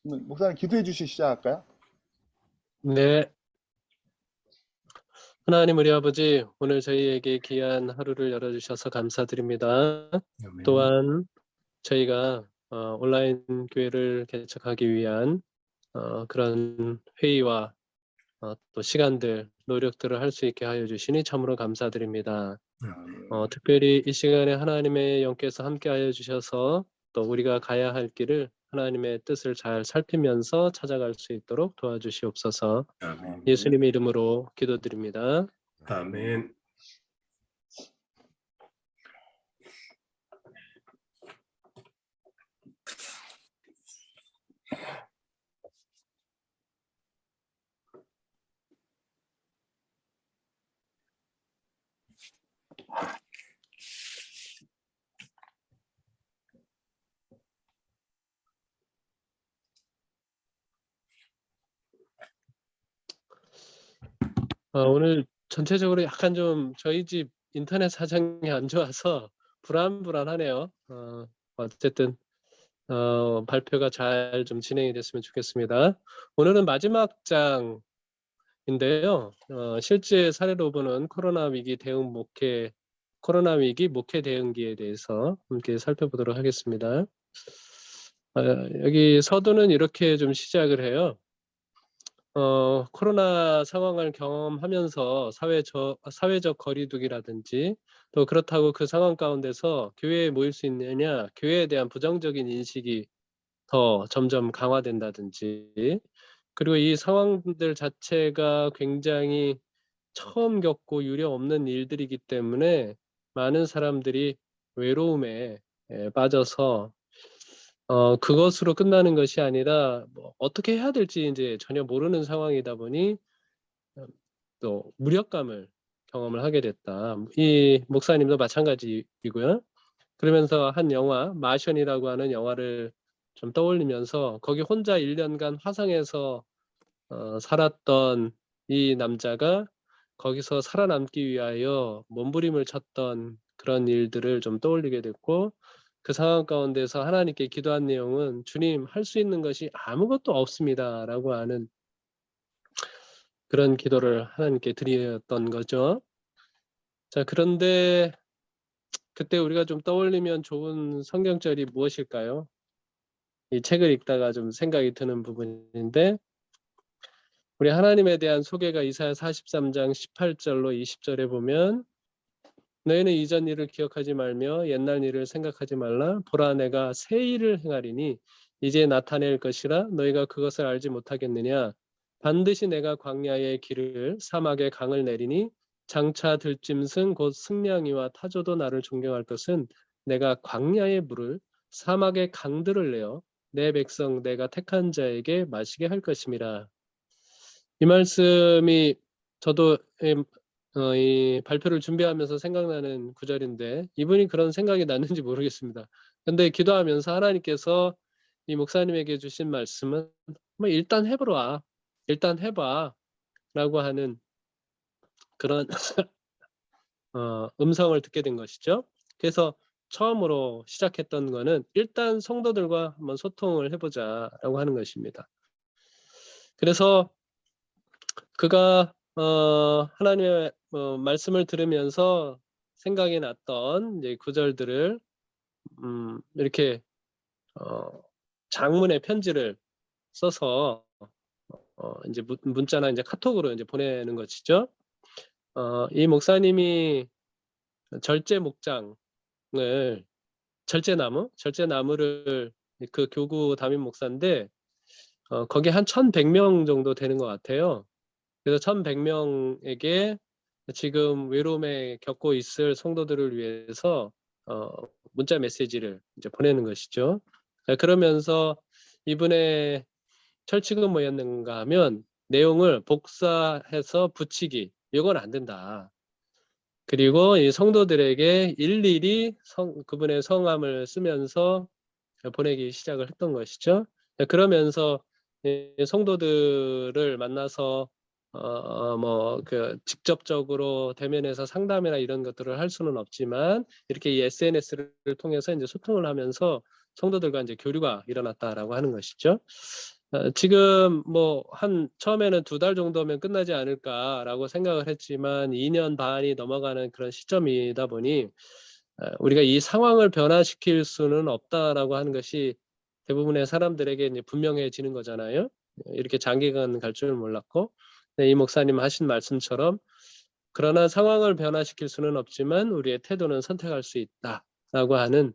목사님 기도해 주시 시작할까요? 네, 하나님 우리 아버지, 오늘 저희에게 귀한 하루를 열어주셔서 감사드립니다. 아멘. 또한 저희가 온라인 교회를 개척하기 위한 그런 회의와 또 시간들, 노력들을 할 수 있게 하여 주시니 참으로 감사드립니다. 특별히 이 시간에 하나님의 영께서 함께 하여 주셔서 또 우리가 가야 할 길을 하나님의 뜻을 잘 살피면서 찾아갈 수 있도록 도와주시옵소서. 아멘. 예수님의 이름으로 기도드립니다. 아멘. 오늘 전체적으로 약간 좀 저희 집 인터넷 사정이 안 좋아서 불안하네요. 어쨌든 발표가 잘 좀 진행이 됐으면 좋겠습니다. 오늘은 마지막 장인데요. 실제 사례로 보는 코로나 위기 목회 대응기에 대해서 함께 살펴보도록 하겠습니다. 여기 서두는 이렇게 좀 시작을 해요. 코로나 상황을 경험하면서 사회적 거리두기라든지 또 그렇다고 그 상황 가운데서 교회에 모일 수 있느냐, 교회에 대한 부정적인 인식이 더 점점 강화된다든지, 그리고 이 상황들 자체가 굉장히 처음 겪고 유례 없는 일들이기 때문에 많은 사람들이 외로움에 빠져서 그것으로 끝나는 것이 아니라 뭐 어떻게 해야 될지 이제 전혀 모르는 상황이다 보니 또 무력감을 경험을 하게 됐다. 이 목사님도 마찬가지이고요. 그러면서 한 영화 마션이라고 하는 영화를 좀 떠올리면서 거기 혼자 1년간 화성에서 살았던 이 남자가 거기서 살아남기 위하여 몸부림을 쳤던 그런 일들을 좀 떠올리게 됐고, 그 상황 가운데서 하나님께 기도한 내용은 주님, 할 수 있는 것이 아무것도 없습니다 라고 하는 그런 기도를 하나님께 드렸던 거죠. 자, 그런데 그때 우리가 좀 떠올리면 좋은 성경절이 무엇일까요? 이 책을 읽다가 좀 생각이 드는 부분인데, 우리 하나님에 대한 소개가 이사야 43장 18절로 20절에 보면, 너희는 이전 일을 기억하지 말며 옛날 일을 생각하지 말라. 보라, 내가 새 일을 행하리니 이제 나타낼 것이라. 너희가 그것을 알지 못하겠느냐. 반드시 내가 광야의 길을 사막의 강을 내리니 장차 들짐승 곧 승냥이와 타조도 나를 존경할 것은 내가 광야의 물을 사막의 강들을 내어 내 백성 내가 택한 자에게 마시게 할 것임이라. 이 말씀이 저도 이 발표를 준비하면서 생각나는 구절인데, 이분이 그런 생각이 났는지 모르겠습니다. 근데 기도하면서 하나님께서 이 목사님에게 주신 말씀은 뭐 일단 해보라, 일단 해봐 라고 하는 그런 음성을 듣게 된 것이죠. 그래서 처음으로 시작했던 거는 일단 성도들과 한번 소통을 해보자 라고 하는 것입니다. 그래서 그가 하나님의 말씀을 들으면서 생각이 났던 이제 구절들을 이렇게 장문의 편지를 써서 이제 문자나 이제 카톡으로 이제 보내는 것이죠. 이 목사님이 절제 목장을 절제나무를 그 교구 담임 목사인데 거기 한 1,100명 정도 되는 것 같아요. 그래서 1,100명에게 지금 외로움에 겪고 있을 성도들을 위해서 문자 메시지를 이제 보내는 것이죠. 그러면서 이분의 철칙은 뭐였는가 하면 내용을 복사해서 붙이기, 이건 안 된다. 그리고 이 성도들에게 일일이 그분의 성함을 쓰면서 보내기 시작을 했던 것이죠. 그러면서 성도들을 만나서 뭐 그 직접적으로 대면해서 상담이나 이런 것들을 할 수는 없지만 이렇게 이 SNS를 통해서 이제 소통을 하면서 성도들과 이제 교류가 일어났다라고 하는 것이죠. 지금 뭐 처음에는 2달 정도면 끝나지 않을까라고 생각을 했지만 2년 반이 넘어가는 그런 시점이다 보니 우리가 이 상황을 변화시킬 수는 없다라고 하는 것이 대부분의 사람들에게 이제 분명해지는 거잖아요. 이렇게 장기간 갈 줄은 몰랐고, 네, 이 목사님 하신 말씀처럼 그러나 상황을 변화시킬 수는 없지만 우리의 태도는 선택할 수 있다라고 하는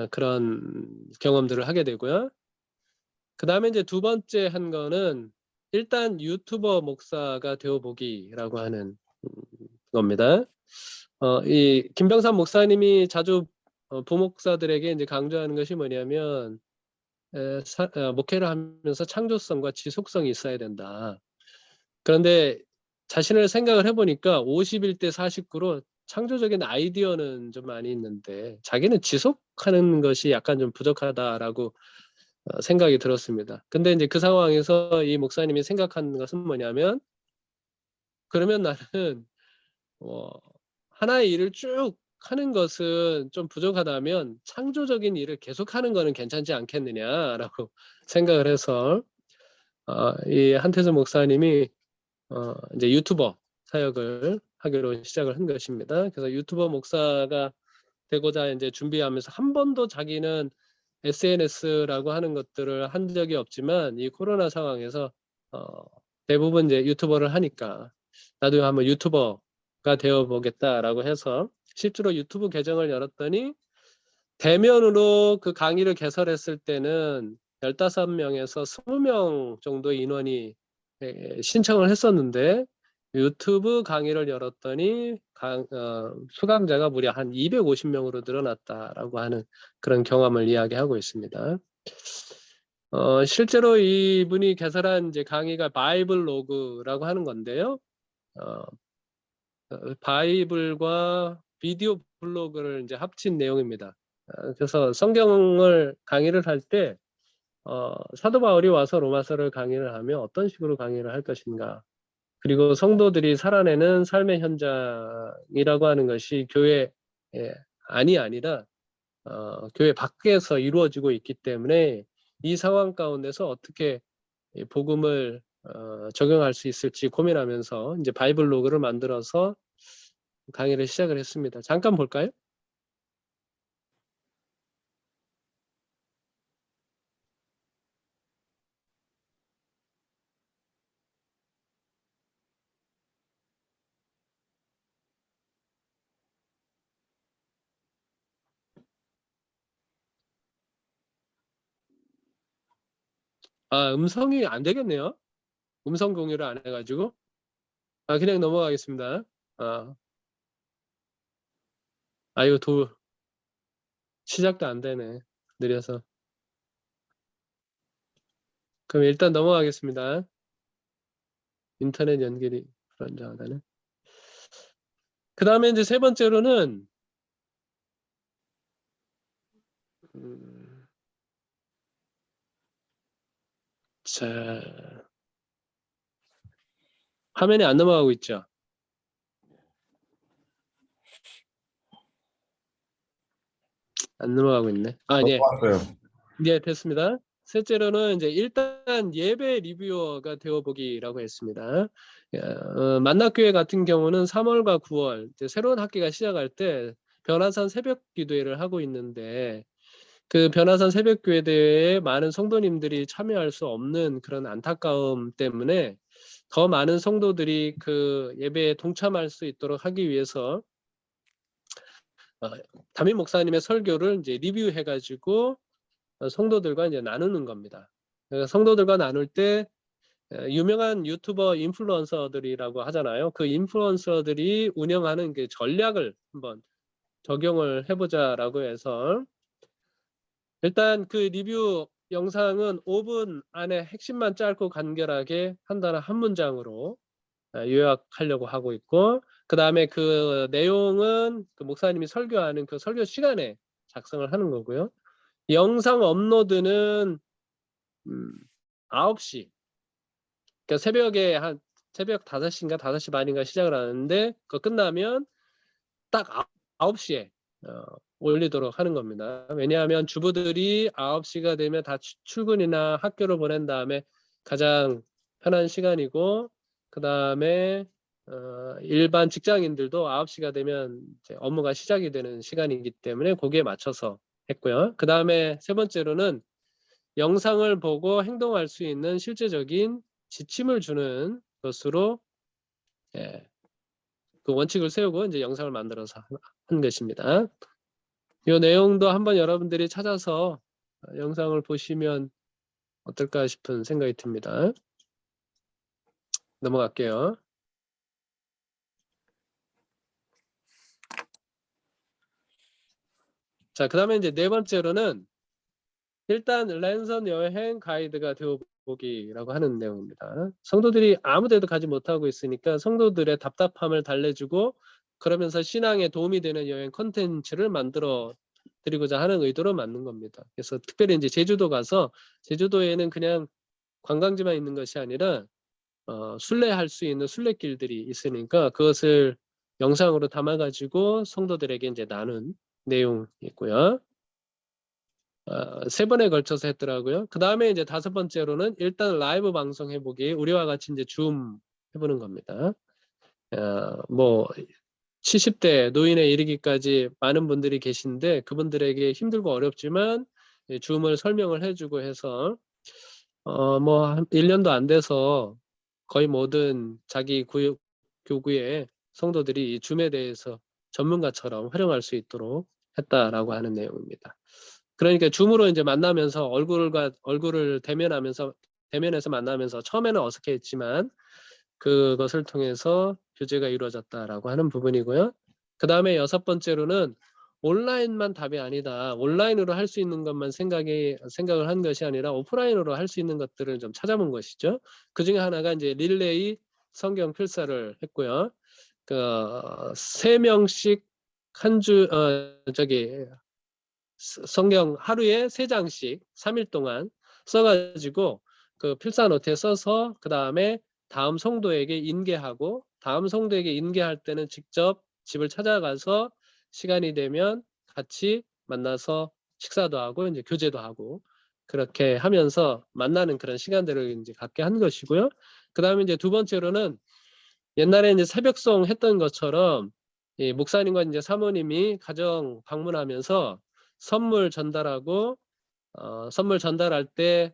그런 경험들을 하게 되고요. 그 다음에 이제 2번째 한 거는 일단 유튜버 목사가 되어보기라고 하는 겁니다. 이 김병삼 목사님이 자주 부목사들에게 이제 강조하는 것이 뭐냐면 목회를 하면서 창조성과 지속성이 있어야 된다. 그런데 자신을 생각을 해보니까 51대 49로 창조적인 아이디어는 좀 많이 있는데 자기는 지속하는 것이 약간 좀 부족하다라고 생각이 들었습니다. 근데 이제 그 상황에서 이 목사님이 생각한 것은 뭐냐면 그러면 나는 하나의 일을 쭉 하는 것은 좀 부족하다면 창조적인 일을 계속하는 거는 괜찮지 않겠느냐라고 생각을 해서 이 한태수 목사님이 이제 유튜버 사역을 하기로 시작을 한 것입니다. 그래서 유튜버 목사가 되고자 이제 준비하면서 한 번도 자기는 SNS라고 하는 것들을 한 적이 없지만 이 코로나 상황에서 대부분 이제 유튜버를 하니까 나도 한번 유튜버가 되어 보겠다라고 해서 실제로 유튜브 계정을 열었더니 대면으로 그 강의를 개설했을 때는 15명에서 20명 정도 인원이 신청을 했었는데 유튜브 강의를 열었더니 수강자가 무려 한 250명으로 늘어났다라고 하는 그런 경험을 이야기하고 있습니다. 실제로 이분이 개설한 이제 강의가 바이블 로그라고 하는 건데요. 바이블과 비디오 블로그를 이제 합친 내용입니다. 그래서 성경을 강의를 할 때 사도 바울이 와서 로마서를 강의를 하면 어떤 식으로 강의를 할 것인가, 그리고 성도들이 살아내는 삶의 현장이라고 하는 것이 교회 안이 아니라 교회 밖에서 이루어지고 있기 때문에 이 상황 가운데서 어떻게 복음을 적용할 수 있을지 고민하면서 이제 바이블 로그를 만들어서 강의를 시작을 했습니다. 잠깐 볼까요? 음성이 안 되겠네요. 음성 공유를 안 해가지고. 그냥 넘어가겠습니다. 이거 시작도 안 되네. 느려서. 그럼 일단 넘어가겠습니다. 인터넷 연결이 불안정하다네. 그 다음에 이제 3번째로는 자, 화면이 안 넘어가고 있죠. 안 넘어가고 있네. 네. 넘어왔어요. 네, 됐습니다. 셋째로는 이제 일단 예배 리뷰어가 되어보기라고 했습니다. 만납교회 같은 경우는 3월과 9월 이제 새로운 학기가 시작할 때 변화산 새벽 기도회를 하고 있는데 그 변화산 새벽 교회 대회에 많은 성도님들이 참여할 수 없는 그런 안타까움 때문에 더 많은 성도들이 그 예배에 동참할 수 있도록 하기 위해서 담임 목사님의 설교를 이제 리뷰해가지고 성도들과 이제 나누는 겁니다. 성도들과 나눌 때 유명한 유튜버 인플루언서들이라고 하잖아요. 그 인플루언서들이 운영하는 그 전략을 한번 적용을 해보자라고 해서 일단 그 리뷰 영상은 5분 안에 핵심만 짧고 간결하게 한 단어 한 문장으로 요약하려고 하고 있고, 그 다음에 그 내용은 그 목사님이 설교하는 그 설교 시간에 작성을 하는 거고요. 영상 업로드는 9시, 그러니까 새벽 5시인가 5시 반인가 시작을 하는데 그거 끝나면 딱 9시에 올리도록 하는 겁니다. 왜냐하면 주부들이 9시가 되면 다 출근이나 학교를 보낸 다음에 가장 편한 시간이고, 그 다음에 일반 직장인들도 9시가 되면 이제 업무가 시작이 되는 시간이기 때문에 거기에 맞춰서 했고요. 그 다음에 세 번째로는 영상을 보고 행동할 수 있는 실제적인 지침을 주는 것으로 그 원칙을 세우고 이제 영상을 만들어서 한 것입니다. 이 내용도 한번 여러분들이 찾아서 영상을 보시면 어떨까 싶은 생각이 듭니다. 넘어갈게요. 자, 그 다음에 이제 네 번째로는 일단 랜선 여행 가이드가 되어보기라고 하는 내용입니다. 성도들이 아무 데도 가지 못하고 있으니까 성도들의 답답함을 달래주고 그러면서 신앙에 도움이 되는 여행 콘텐츠를 만들어 드리고자 하는 의도로 만든 겁니다. 그래서 특별히 이제 제주도 가서 제주도에는 그냥 관광지만 있는 것이 아니라 순례할 수 있는 순례길들이 있으니까 그것을 영상으로 담아가지고 성도들에게 이제 나눈 내용이고요. 세 번에 걸쳐서 했더라고요. 그 다음에 이제 다섯 번째로는 일단 라이브 방송 해보기, 우리와 같이 이제 줌 해보는 겁니다. 뭐 70대 노인에 이르기까지 많은 분들이 계신데 그분들에게 힘들고 어렵지만 줌을 설명을 해주고 해서 뭐 한 1년도 안 돼서 거의 모든 자기 교구의 성도들이 이 줌에 대해서 전문가처럼 활용할 수 있도록 했다라고 하는 내용입니다. 그러니까 줌으로 이제 만나면서 얼굴을 대면해서 만나면서 처음에는 어색했지만 그것을 통해서 교제가 이루어졌다라고 하는 부분이고요. 그 다음에 여섯 번째로는 온라인만 답이 아니다. 온라인으로 할 수 있는 것만 생각을 한 것이 아니라 오프라인으로 할 수 있는 것들을 좀 찾아본 것이죠. 그 중에 하나가 이제 릴레이 성경 필사를 했고요. 그 3명씩 성경 하루에 3장씩 3일 동안 써가지고 그 필사 노트에 써서 그 다음에 다음 성도에게 인계하고 다음 성도에게 인계할 때는 직접 집을 찾아가서 시간이 되면 같이 만나서 식사도 하고 이제 교제도 하고 그렇게 하면서 만나는 그런 시간들을 이제 갖게 한 것이고요. 그 다음에 이제 두 번째로는 옛날에 이제 새벽송 했던 것처럼 이 목사님과 이제 사모님이 가정 방문하면서 선물 전달하고 선물 전달할 때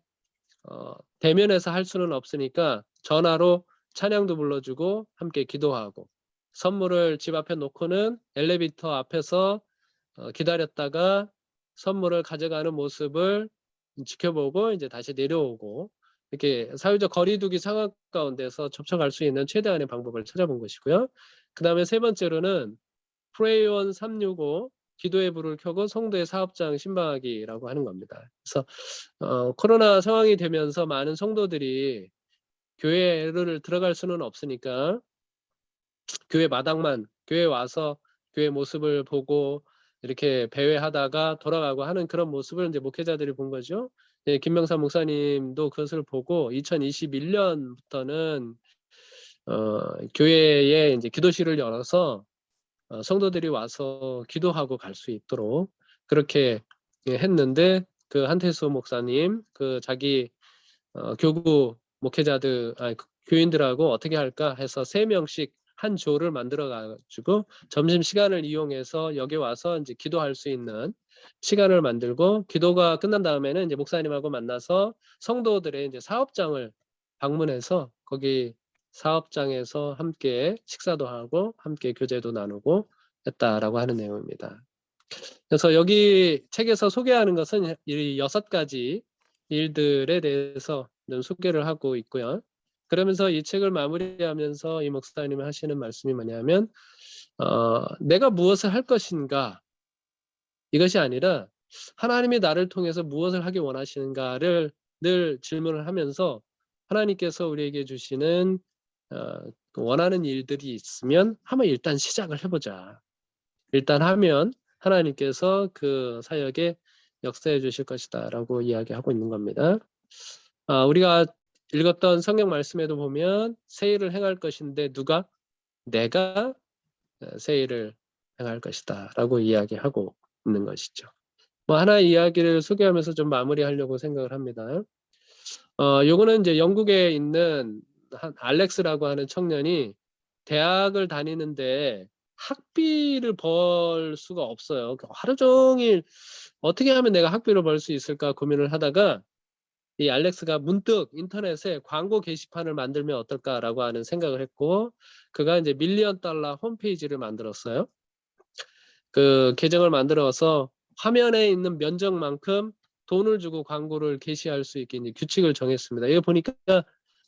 대면에서 할 수는 없으니까 전화로 찬양도 불러주고 함께 기도하고 선물을 집 앞에 놓고는 엘리베이터 앞에서 기다렸다가 선물을 가져가는 모습을 지켜보고 이제 다시 내려오고 이렇게 사회적 거리두기 상황 가운데서 접촉할 수 있는 최대한의 방법을 찾아본 것이고요. 그 다음에 세 번째로는 프레이원 365 기도의 불을 켜고 성도의 사업장 신방하기라고 하는 겁니다. 그래서 코로나 상황이 되면서 많은 성도들이 교회를 들어갈 수는 없으니까 교회 마당만 교회 와서 교회 모습을 보고 이렇게 배회하다가 돌아가고 하는 그런 모습을 이제 목회자들이 본 거죠. 네, 김명삼 목사님도 그것을 보고 2021년부터는 교회에 이제 기도실을 열어서 성도들이 와서 기도하고 갈 수 있도록 그렇게 했는데 그 한태수 목사님 그 자기 교구 목회자들 교인들하고 어떻게 할까 해서 3명씩 한 조를 만들어 가지고 점심 시간을 이용해서 여기 와서 이제 기도할 수 있는 시간을 만들고 기도가 끝난 다음에는 이제 목사님하고 만나서 성도들의 이제 사업장을 방문해서 거기 사업장에서 함께 식사도 하고 함께 교제도 나누고 했다라고 하는 내용입니다. 그래서 여기 책에서 소개하는 것은 이 6가지 일들에 대해서 소개를 하고 있고요. 그러면서 이 책을 마무리하면서 이 목사님이 하시는 말씀이 뭐냐면 내가 무엇을 할 것인가 이것이 아니라 하나님이 나를 통해서 무엇을 하기 원하시는가를 늘 질문을 하면서 하나님께서 우리에게 주시는 원하는 일들이 있으면 한번 일단 시작을 해보자. 일단 하면 하나님께서 그 사역에 역사해 주실 것이다 라고 이야기하고 있는 겁니다. 우리가 읽었던 성경 말씀에도 보면 새 일을 행할 것인데 내가 새 일을 행할 것이다 라고 이야기하고 있는 것이죠. 뭐 하나의 이야기를 소개하면서 좀 마무리하려고 생각을 합니다. 요거는 이제 영국에 있는 한 알렉스라고 하는 청년이 대학을 다니는데 학비를 벌 수가 없어요. 하루 종일 어떻게 하면 내가 학비를 벌 수 있을까 고민을 하다가 이 알렉스가 문득 인터넷에 광고 게시판을 만들면 어떨까라고 하는 생각을 했고, 그가 이제 $1 밀리언 홈페이지를 만들었어요. 그 계정을 만들어서 화면에 있는 면적만큼 돈을 주고 광고를 게시할 수 있게 이제 규칙을 정했습니다. 이거 보니까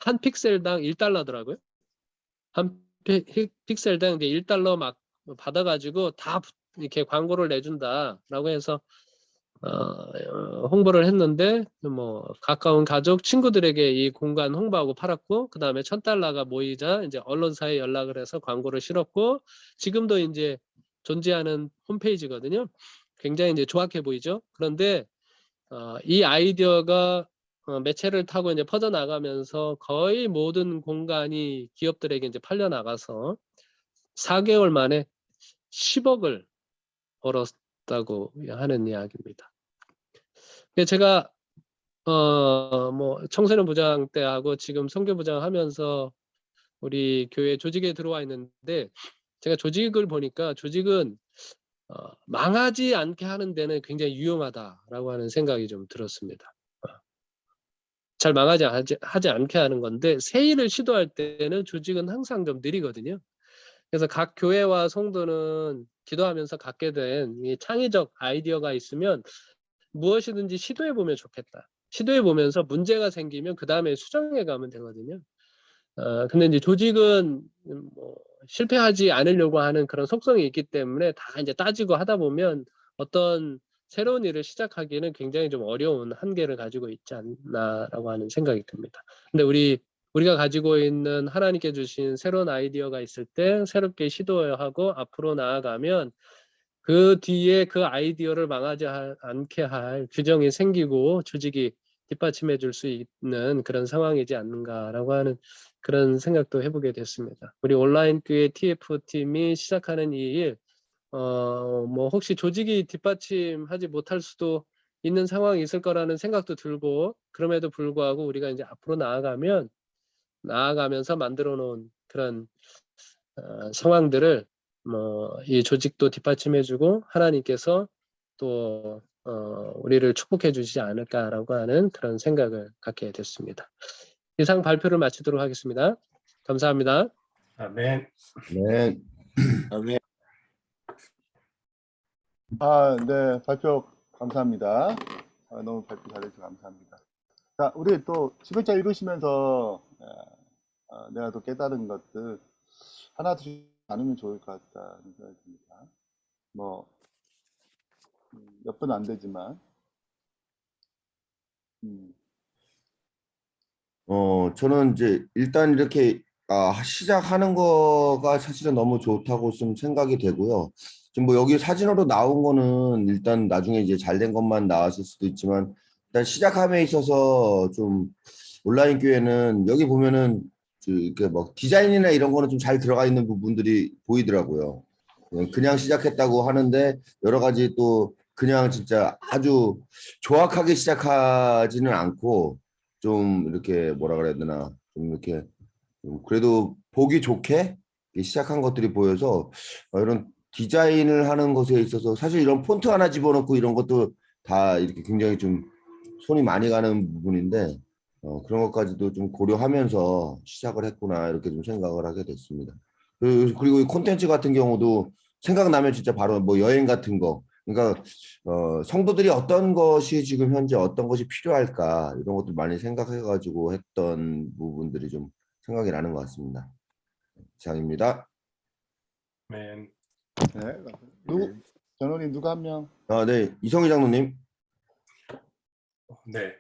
한 픽셀당 $1더라고요. 한 픽셀당 이제 $1 막 받아가지고 다 이렇게 광고를 내준다라고 해서 홍보를 했는데, 뭐 가까운 가족, 친구들에게 이 공간 홍보하고 팔았고, 그 다음에 $1,000가 모이자 이제 언론사에 연락을 해서 광고를 실었고, 지금도 이제 존재하는 홈페이지거든요. 굉장히 이제 조악해 보이죠. 그런데 이 아이디어가 매체를 타고 이제 퍼져 나가면서 거의 모든 공간이 기업들에게 이제 팔려 나가서 4개월 만에 10억을 벌었다고 하는 이야기입니다. 제가 뭐 청소년 부장 때 하고 지금 선교 부장 하면서 우리 교회 조직에 들어와 있는데, 제가 조직을 보니까 조직은 망하지 않게 하는 데는 굉장히 유용하다라고 하는 생각이 좀 들었습니다. 잘 하지 않게 하는 건데, 새 일을 시도할 때는 조직은 항상 좀 느리거든요. 그래서 각 교회와 성도는 기도하면서 갖게 된 이 창의적 아이디어가 있으면 무엇이든지 시도해 보면 좋겠다. 시도해 보면서 문제가 생기면 그 다음에 수정해 가면 되거든요. 근데 이제 조직은 뭐 실패하지 않으려고 하는 그런 속성이 있기 때문에 다 이제 따지고 하다 보면 어떤 새로운 일을 시작하기는 굉장히 좀 어려운 한계를 가지고 있지 않나라고 하는 생각이 듭니다. 근데 우리가 가지고 있는 하나님께 주신 새로운 아이디어가 있을 때 새롭게 시도하고 앞으로 나아가면 그 뒤에 그 아이디어를 망하지 않게 할 규정이 생기고 조직이 뒷받침해 줄 수 있는 그런 상황이지 않는가라고 하는 그런 생각도 해보게 됐습니다. 우리 온라인 교회 TF팀이 시작하는 이 일, 뭐 혹시 조직이 뒷받침하지 못할 수도 있는 상황이 있을 거라는 생각도 들고, 그럼에도 불구하고 우리가 이제 앞으로 나아가면서 만들어 놓은 그런 상황들을 뭐 이 조직도 뒷받침해주고 하나님께서 또 우리를 축복해 주시지 않을까라고 하는 그런 생각을 갖게 됐습니다. 이상 발표를 마치도록 하겠습니다. 감사합니다. 아멘. 네. 네, 발표 감사합니다. 너무 발표 잘해주셔서 감사합니다. 자, 우리 또 11장 읽으시면서 내가 또 깨달은 것들 하나 둘씩 나누면 좋을 것 같다는 생각이 듭니다. 뭐 몇 분 안 되지만 저는 이제 일단 이렇게 시작하는 거가 사실은 너무 좋다고 좀 생각이 되고요. 지금 뭐 여기 사진으로 나온 거는 일단 나중에 이제 잘된 것만 나왔을 수도 있지만, 일단 시작함에 있어서 좀 온라인 교회는 여기 보면은 이렇게 뭐 디자인이나 이런 거는 좀 잘 들어가 있는 부분들이 보이더라고요. 그냥 시작했다고 하는데 여러 가지 또 그냥 진짜 아주 조악하게 시작하지는 않고 좀 이렇게 뭐라 그래야 되나, 좀 이렇게 그래도 보기 좋게 시작한 것들이 보여서 이런 디자인을 하는 것에 있어서 사실 이런 폰트 하나 집어넣고 이런 것도 다 이렇게 굉장히 좀 손이 많이 가는 부분인데, 그런 것까지도 좀 고려하면서 시작을 했구나 이렇게 좀 생각을 하게 됐습니다. 그리고 이 콘텐츠 같은 경우도 생각나면 진짜 바로 뭐 여행 같은 거, 그러니까 성도들이 어떤 것이 지금 현재 어떤 것이 필요할까 이런 것들 많이 생각해가지고 했던 부분들이 좀 생각이 나는 것 같습니다. 이상입니다. 아멘. 네, 전원님 누가 한 명? 네, 이성희 장로님. 네.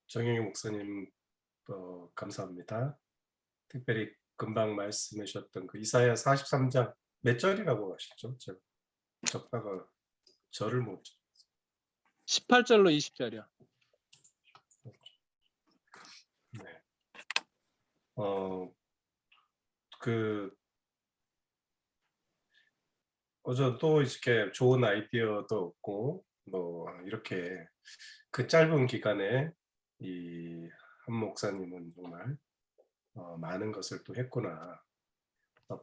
정영희 목사님 감사합니다. 특별히 금방 말씀해 주셨던 그 이사야 43장 몇 절이라고 하셨죠? 제가 적다가 절을 못 18절로 20절이요. 네. 그 저는 또 이렇게 좋은 아이디어도 얻고 뭐 이렇게 그 짧은 기간에 이 한 목사님은 정말 많은 것을 또 했구나.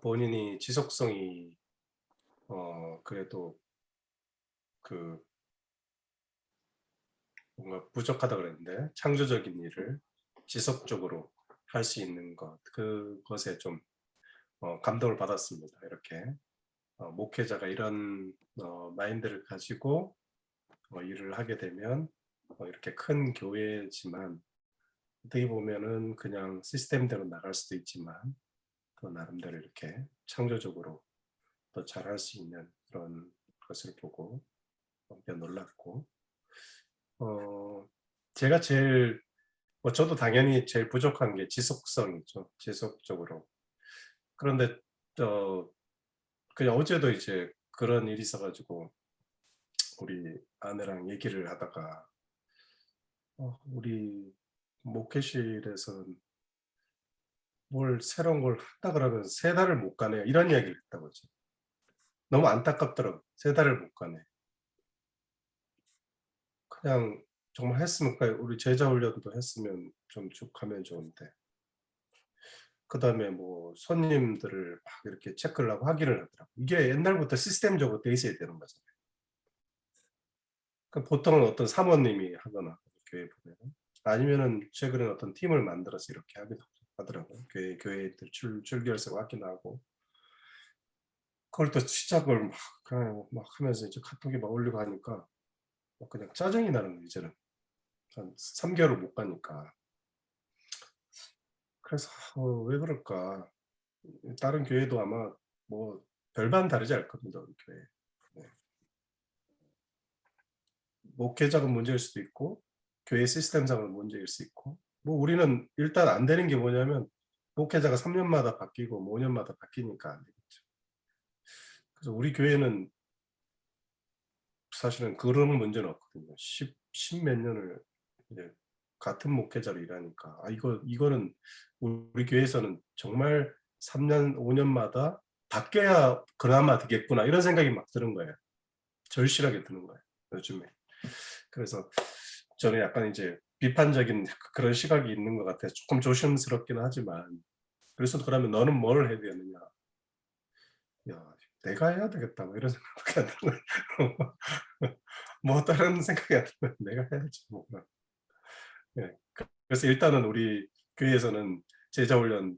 본인이 지속성이 그래도 그 뭔가 부족하다 그랬는데 창조적인 일을 지속적으로 할 수 있는 것, 그것에 좀 감동을 받았습니다. 이렇게 목회자가 이런 마인드를 가지고 일을 하게 되면 이렇게 큰 교회지만 어떻게 보면은 그냥 시스템대로 나갈 수도 있지만 또 나름대로 이렇게 창조적으로 더 잘할 수 있는 그런 것을 보고 몇 놀랐고 제가 제일 저도 당연히 제일 부족한 게 지속성이죠. 지속적으로. 그런데 그냥 어제도 이제 그런 일이 있어가지고 우리 아내랑 얘기를 하다가 우리 목회실에서는 뭘 새로운 걸 한다 그러면 3달을 못 가네요. 이런 이야기를 했다고 했죠. 너무 안타깝더라고요. 3달을 못 가네. 그냥 정말 했으면 우리 제자 훈련도 했으면 좀 쭉 가면 좋은데 그 다음에 뭐 손님들을 막 이렇게 체크를 하고 확인을 하더라고요. 이게 옛날부터 시스템적으로 돼 있어야 되는 거잖아요. 그러니까 보통은 어떤 사모님이 하거나 교회 보면 아니면은 최근에 어떤 팀을 만들어서 이렇게 하기도 하더라고요. 교회들 출결석 확인하고 그걸 또 시작을 그냥 막 하면서 이제 카톡에 막 올리고 하니까 그냥 짜증이 나는 거예요. 이제는 한 3개월을 못 가니까. 그래서 왜 그럴까? 다른 교회도 아마 뭐 별반 다르지 않을 겁니다. 우리 교회. 네. 목회자가 문제일 수도 있고 교회 시스템상은 문제일 수 있고 뭐 우리는 일단 안 되는 게 뭐냐면 목회자가 3년마다 바뀌고 뭐 5년마다 바뀌니까 안 되겠죠. 그래서 우리 교회는 사실은 그런 문제는 없거든요. 10 몇 년을 이제 같은 목회자로 일하니까 이거는 우리 교회에서는 정말 3년 5년마다 바뀌어야 그나마 되겠구나 이런 생각이 막 드는 거예요. 절실하게 드는 거예요. 요즘에. 그래서 저는 약간 이제 비판적인 그런 시각이 있는 것 같아서 조금 조심스럽긴 하지만 그래서 그러면 너는 뭘 해야 되느냐? 야, 내가 해야 되겠다. 뭐 이런 생각밖에 안 드는 거예요. 뭐 다른 생각이 안 들면 내가 해야지. 뭐. 네. 그래서 일단은 우리 교회에서는 제자훈련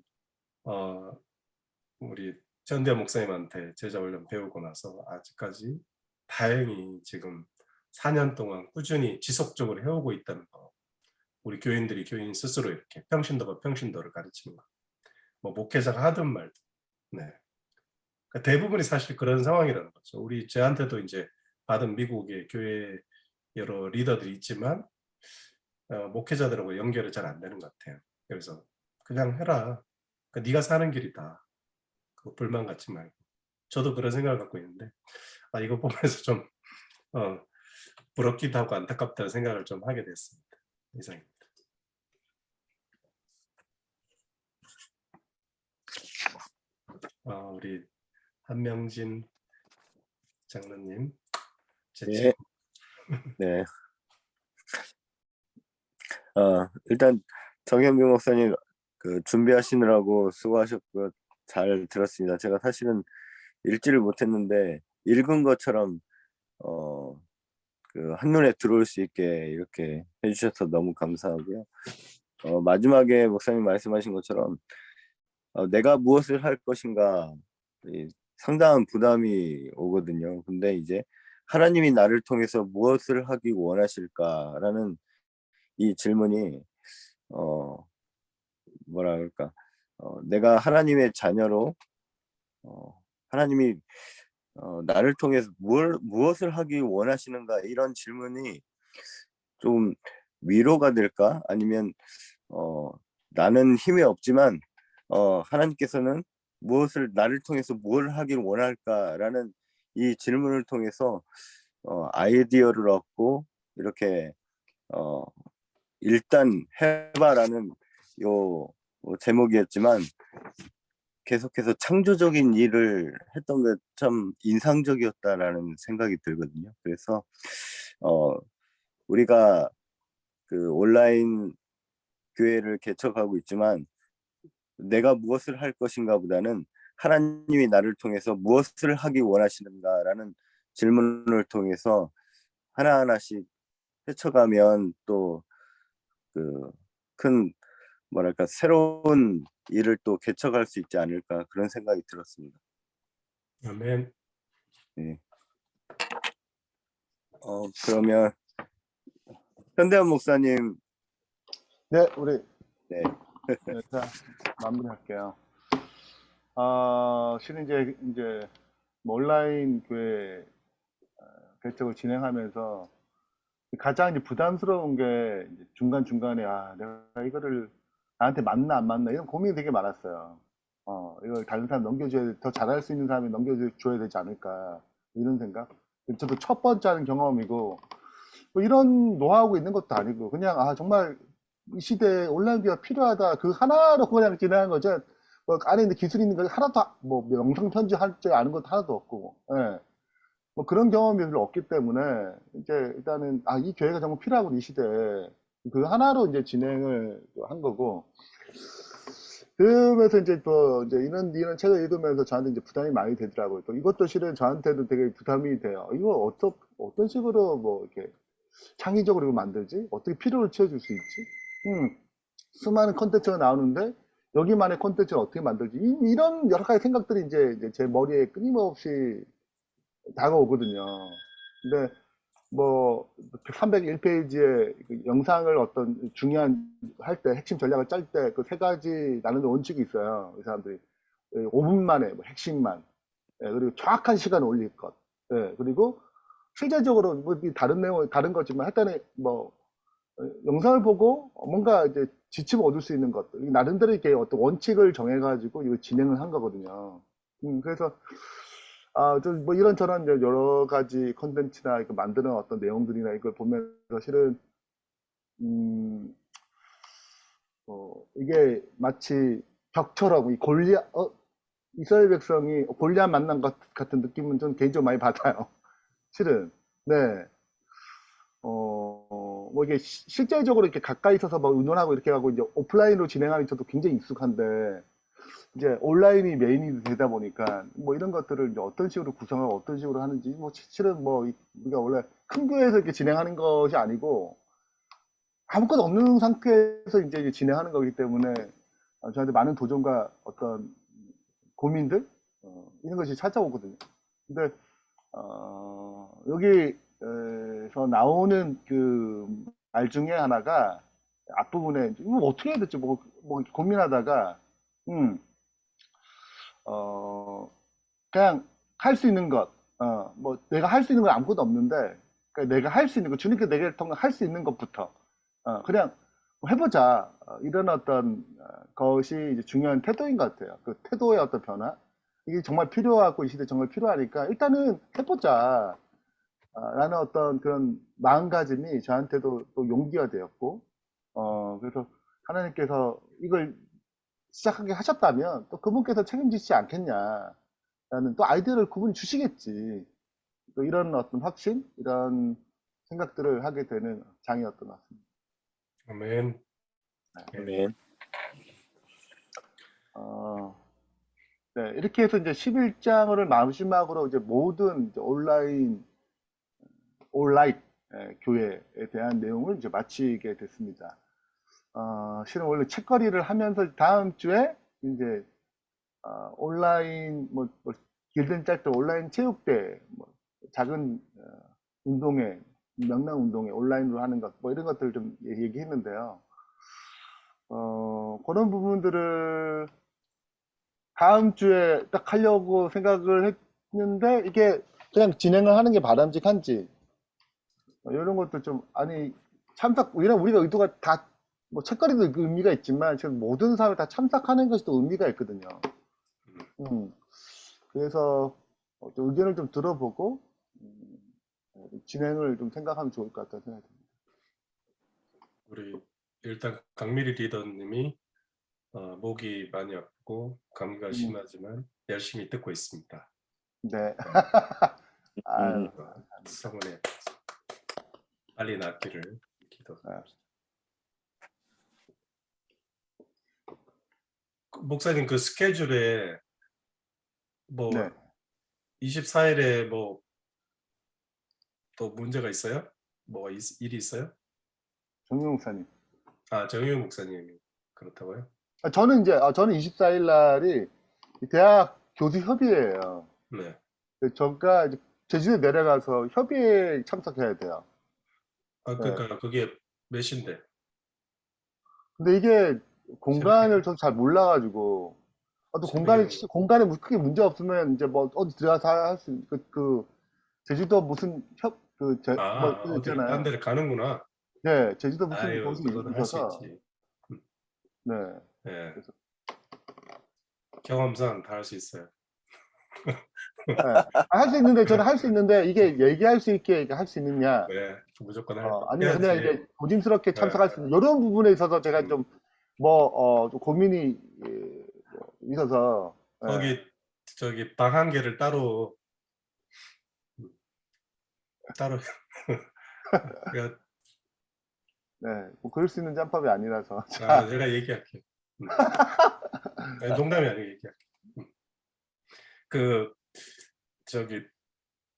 우리 전대 목사님한테 제자훈련 배우고 나서 아직까지 다행히 지금 4년 동안 꾸준히 지속적으로 해오고 있다는 거. 우리 교인들이 교인 스스로 이렇게 평신도가 평신도를 가르치는 거. 뭐 목회자가 하든 말든. 네. 그러니까 대부분이 사실 그런 상황이라는 거죠. 우리 저한테도 이제 받은 미국의 교회 여러 리더들이 있지만 목회자들하고 연결이 잘 안 되는 것 같아요. 그래서 그냥 해라. 그러니까 네가 사는 길이다. 그거 불만 갖지 말고. 저도 그런 생각을 갖고 있는데 이거 보면서 좀 부럽기도 하고 안타깝다는 생각을 좀 하게 됐습니다. 이상입니다. 우리 한명진 장로님 제 네, 네. 일단 정현빈 목사님 그 준비하시느라고 수고하셨고요. 잘 들었습니다. 제가 사실은 읽지를 못했는데 읽은 것처럼 그 한눈에 들어올 수 있게 이렇게 해주셔서 너무 감사하고요. 마지막에 목사님 말씀하신 것처럼 내가 무엇을 할 것인가 상당한 부담이 오거든요. 근데 이제 하나님이 나를 통해서 무엇을 하기 원하실까라는 이 질문이 뭐라 그럴까 내가 하나님의 자녀로 하나님이 나를 통해서 무엇을 하기 원하시는가 이런 질문이 좀 위로가 될까 아니면 나는 힘이 없지만 하나님께서는 무엇을 나를 통해서 뭘 하길 원할까라는 이 질문을 통해서 아이디어를 얻고 이렇게 일단 해봐라는 요 제목이었지만 계속해서 창조적인 일을 했던 게 참 인상적이었다라는 생각이 들거든요. 그래서 우리가 그 온라인 교회를 개척하고 있지만 내가 무엇을 할 것인가 보다는 하나님이 나를 통해서 무엇을 하기 원하시는가라는 질문을 통해서 하나하나씩 헤쳐가면 또 그 큰 뭐랄까 새로운 일을 또 개척할 수 있지 않을까 그런 생각이 들었습니다. 아멘. 네. 그러면 현대원 목사님, 네, 우리 네, 네, 자 마무리할게요. 실은 이제 뭐 온라인 교회 개척을 진행하면서 가장 이제 부담스러운 게 이제 중간중간에 내가 이거를 나한테 맞나 안 맞나 이런 고민이 되게 많았어요. 이걸 다른 사람 더 잘할 수 있는 사람이 넘겨줘야 되지 않을까 이런 생각. 저도 첫 번째 하는 경험이고 뭐 이런 노하우가 있는 것도 아니고 그냥 정말 이 시대에 온라인 교회가 필요하다 그 하나로 그냥 진행한 거죠. 뭐 안에 있는 기술이 있는 거 하나도 뭐 영상 편집할 줄 아는 것도 하나도 없고, 예. 뭐 그런 경험이 별로 없기 때문에 이제 일단은 이 교회가 정말 필요하고 이 시대에 그 하나로 이제 진행을 한 거고 그러면서 이제 또 이제 이런 책을 읽으면서 저한테 이제 부담이 많이 되더라고요. 또 이것도 실은 저한테도 되게 부담이 돼요. 이거 어떤 식으로 뭐 이렇게 창의적으로 이거 만들지? 어떻게 필요를 채워줄 수 있지? 수많은 컨텐츠가 나오는데 여기만의 컨텐츠를 어떻게 만들지? 이런 여러 가지 생각들이 이제 제 머리에 끊임없이 다가오거든요. 근데 뭐 301페이지에 영상을 어떤 중요한 할 때 핵심 전략을 짤 때 그 세 가지 나누는 원칙이 있어요. 이 사람들이 5분 만에 뭐 핵심만, 그리고 정확한 시간에 올릴 것, 그리고 실제적으로 뭐 다른 내용 다른 거지만 하여튼 뭐 영상을 보고 뭔가 이제 지침을 얻을 수 있는 것들 나름대로 이렇게 어떤 원칙을 정해가지고 이거 진행을 한 거거든요. 그래서 좀 뭐 이런저런 이제 여러 가지 컨텐츠나 이거 만드는 어떤 내용들이나 이걸 보면서 실은 이게 마치 벽처럼 이스라엘 백성이 골리앗 만난 것 같은 느낌은 좀 개인적으로 많이 받아요. 실은. 네. 뭐 이게 실제적으로 이렇게 가까이 있어서 뭐 의논하고 이렇게 하고 이제 오프라인으로 진행하는 저도 굉장히 익숙한데 이제 온라인이 메인이 되다 보니까 뭐 이런 것들을 이제 어떤 식으로 구성하고 어떤 식으로 하는지 뭐 실은 뭐 우리가 원래 큰 교회에서 이렇게 진행하는 것이 아니고 아무것도 없는 상태에서 이제 진행하는 거기 때문에 저한테 많은 도전과 어떤 고민들 이런 것이 찾아오거든요. 근데 여기서 나오는 그 말 중에 하나가 앞부분에 이거 어떻게 해야 될지 뭐 고민하다가 그냥 할 수 있는 것, 뭐 내가 할 수 있는 건 아무것도 없는데 그러니까 내가 할 수 있는 것, 주님께 내게 통해 할 수 있는 것부터 그냥 해보자 이런 어떤 것이 이제 중요한 태도인 것 같아요. 그 태도의 어떤 변화 이게 정말 필요하고 이 시대 정말 필요하니까 일단은 해보자 라는 어떤 그런 마음가짐이 저한테도 또 용기가 되었고 그래서 하나님께서 이걸 시작하게 하셨다면 또 그분께서 책임지지 않겠냐라는 또 아이디어를 그분이 주시겠지 또 이런 어떤 확신 이런 생각들을 하게 되는 장이었던 것 같습니다. 아멘. 아멘. 네, 이렇게 해서 이제 11장을 마지막으로 이제 모든 이제 온라인 교회에 대한 내용을 이제 마치게 됐습니다. 실은 원래 책거리를 하면서 다음 주에 이제 온라인 길든 짧든 온라인 체육대 작은 운동회 명랑 운동회 온라인으로 하는 것 뭐 이런 것들 좀 얘기했는데요. 그런 부분들을 다음 주에 딱 하려고 생각을 했는데 이게 그냥 진행을 하는 게 바람직한지 이런 것도 좀 우리가 의도가 다 뭐 책거리도 의미가 있지만 지금 모든 사람이 다 참석하는 것이 또 의미가 있거든요. 그래서 좀 의견을 좀 들어보고 진행을 좀 생각하면 좋을 것 같다는 생각이 듭니다. 우리 일단 강미리 리더님이 목이 많이 덥고 감기가 심하지만 열심히 듣고 있습니다. 네. 아유, 성원에 빨리 낫기를 기도합니다. 목사님 그 스케줄에 뭐 네. 24일에 뭐 또 문제가 있어요? 뭐 일이 있어요? 정용 목사님. 아, 정유영 목사님이 그렇다고요? 저는 24일 날이 대학 교수 협의회예요. 네. 저가 이제 제주도에 내려가서 협의회에 참석해야 돼요. 아, 그러니까 그게 몇 시인데? 근데 이게 공간을 저도 잘 몰라가지고, 또 공간에 크게 문제 없으면 이제 뭐 어디 들어가서 할 수, 제주도 무슨 어디 있잖아요. 딴 데를 가는구나. 네, 제주도 무슨 아유, 곳이 그거는 할 수 있어서, 있지. 네. 예. 그래서- 경험상 다 할 수 있어요. 할 수 있는데, 저는 할 수 있는데, 이게 얘기할 수 있게 할 수 있느냐, 네, 무조건 아니면 그냥 해야지. 이제 조심스럽게 네. 참석할 수 있는, 이런 부분에 있어서 제가 좀 고민이 있어서, 예. 저기 방 한 개를 따로 제가, 네, 뭐 그럴 수 있는 짬밥이 아니라서. 제가 얘기할게요. 아니, 농담이 아니고 얘기할게요. 저기